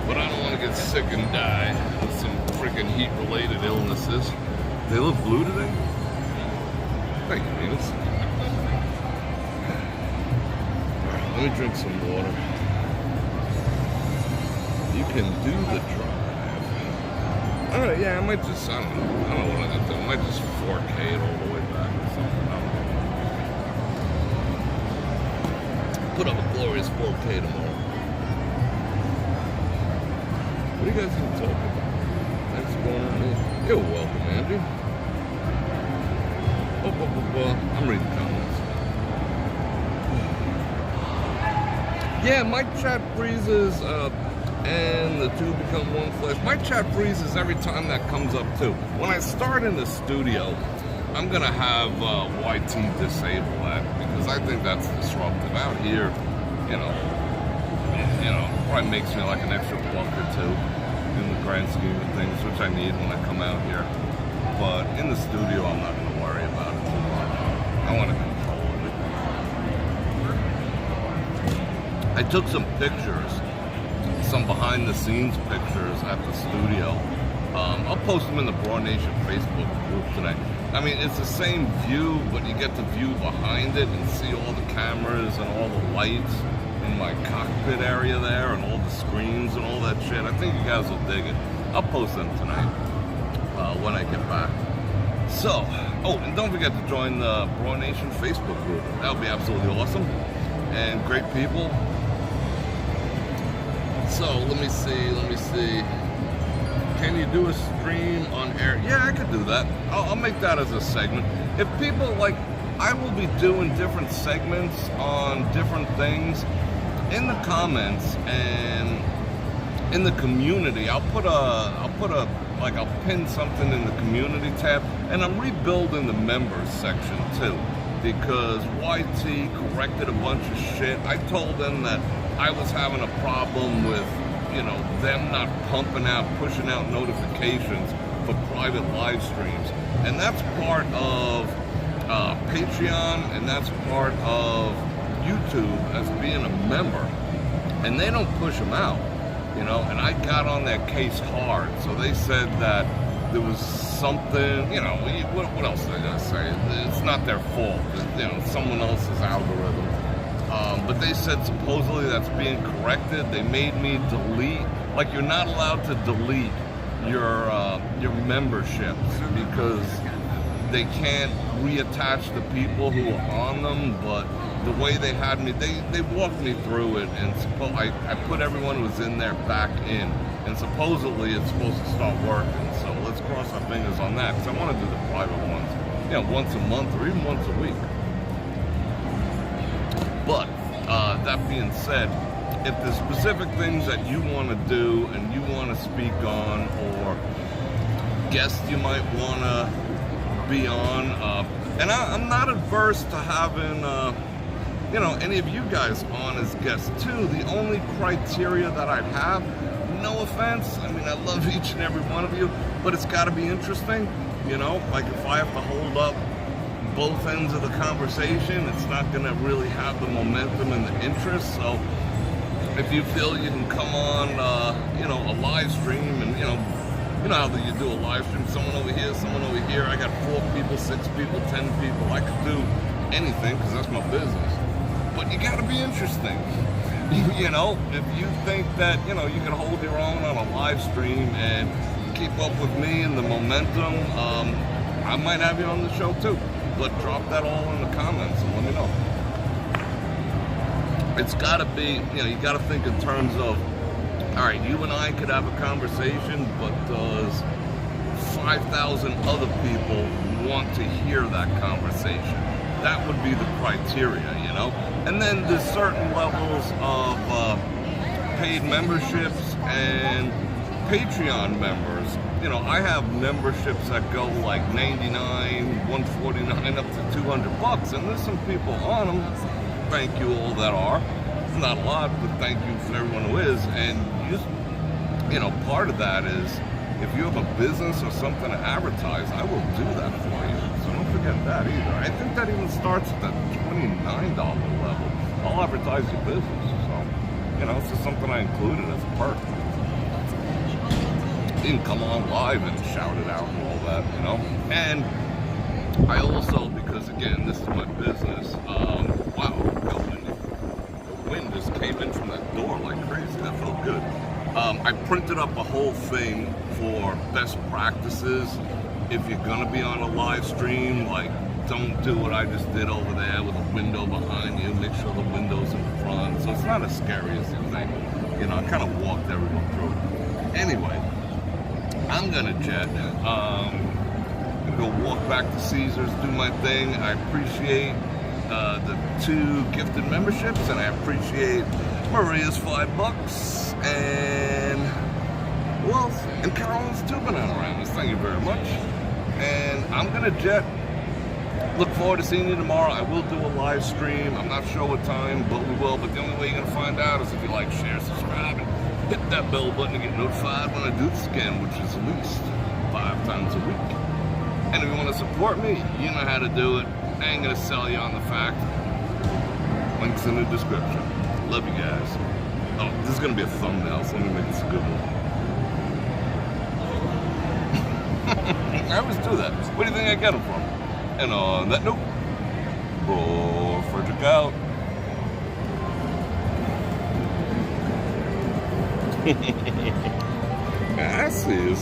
But I don't want to get sick and die with some freaking heat-related illnesses. They look blue today? Thank you, Venus. Alright, let me drink some water. You can do the drive. Alright, yeah, I might just, I don't know what I'm gonna do. I might just 4K it all the way back or something. I don't know. Put up a glorious 4K tomorrow. What are you guys gonna talk about? Thanks for going on me. You're welcome, Andy. I'm reading comments. Yeah, my chat freezes, and the two become one flesh. My chat freezes every time that comes up too. When I start in the studio, I'm gonna have YT disable that because I think that's disruptive. Out here, you know, probably makes me like an extra buck or two in the grand scheme of things, which I need when I come out here. But in the studio, I'm not gonna worry about it too much. I want to control it. I took some pictures. Some behind the scenes pictures at the studio. I'll post them in the Bror Nation Facebook group today. I mean, it's the same view, but you get the view behind it and see all the cameras and all the lights in my cockpit area there and all the screens and all that shit. I think you guys will dig it. I'll post them tonight when I get back. So, oh, and don't forget to join the Bror Nation Facebook group. That would be absolutely awesome. And great people. So, let me see. Can you do a stream on air? Yeah, I could do that. I'll make that as a segment. If people like, I will be doing different segments on different things in the comments and in the community. I'll put a like I'll pin something in the community tab, and I'm rebuilding the members section too, because YT corrected a bunch of shit. I told them that I was having a problem with, you know, them not pushing out notifications for private live streams, and that's part of Patreon, and that's part of YouTube as being a member, and they don't push them out, you know. And I got on that case hard, so they said that there was something, you know, what else are they gonna say? It's not their fault, you know, someone else's algorithm. But they said supposedly that's being corrected. They made me delete, like you're not allowed to delete your memberships because they can't reattach the people who are on them. But the way they had me, they walked me through it, and I put everyone who was in there back in, and supposedly it's supposed to start working. So let's cross our fingers on that, because I want to do the private ones, you know, once a month or even once a week. But that being said, if there's specific things that you want to do and you want to speak on, or guests you might want to be on, and I'm not adverse to having you know, any of you guys on as guests too. The only criteria that I'd have, no offense, I mean, I love each and every one of you, but it's got to be interesting, you know. Like if I have to hold up both ends of the conversation, it's not going to really have the momentum and the interest. So if you feel you can come on, you know, a live stream, and you know how that you do a live stream, someone over here, someone over here, I got 4 people, 6 people, 10 people, I could do anything because that's my business. But you got to be interesting. You know, if you think that, you know, you can hold your own on a live stream and keep up with me and the momentum, I might have you on the show too. But drop that all in the comments and let me know. It's got to be, you know, you got to think in terms of, all right, you and I could have a conversation, but does 5,000 other people want to hear that conversation? That would be the criteria, you know? And then there's certain levels of paid memberships and Patreon members. You know, I have memberships that go like $99, $149, up to $200, and there's some people on them. Thank you all that are. It's not a lot, but thank you for everyone who is. And you know, part of that is if you have a business or something to advertise, I will do that for you. So don't forget that either. I think that even starts at the $29 level. I'll advertise your business. So, you know, it's just something I included as a perk. You can come on live and shout it out and all that, you know. And I also, because again, this is my business, wow, the wind just came in from that door like crazy. That felt good. I printed up a whole thing for best practices. If you're gonna be on a live stream, like, don't do what I just did over there with a window behind you. Make sure the window's in front. So it's not as scary as you think. You know, I kind of walked everyone through. Anyway, I'm gonna jet. Gonna go walk back to Caesars, do my thing. I appreciate the 2 gifted memberships, and I appreciate Maria's $5, and who else? And Carolyn's 2 Bananaramas. Thank you very much. And I'm gonna jet. Look forward to seeing you tomorrow. I will do a live stream. I'm not sure what time, but we will. But the only way you're gonna find out is if you like, share, subscribe, and hit that bell button to get notified when I do this again, which is at least 5 times a week. And if you want to support me, you know how to do it. I ain't gonna sell you on the fact. Links in the description. Love you guys. Oh, this is gonna be a thumbnail, so let me make this a good one. I always do that. Where do you think I get them from? And on that note, Bror Fredrik out. I see.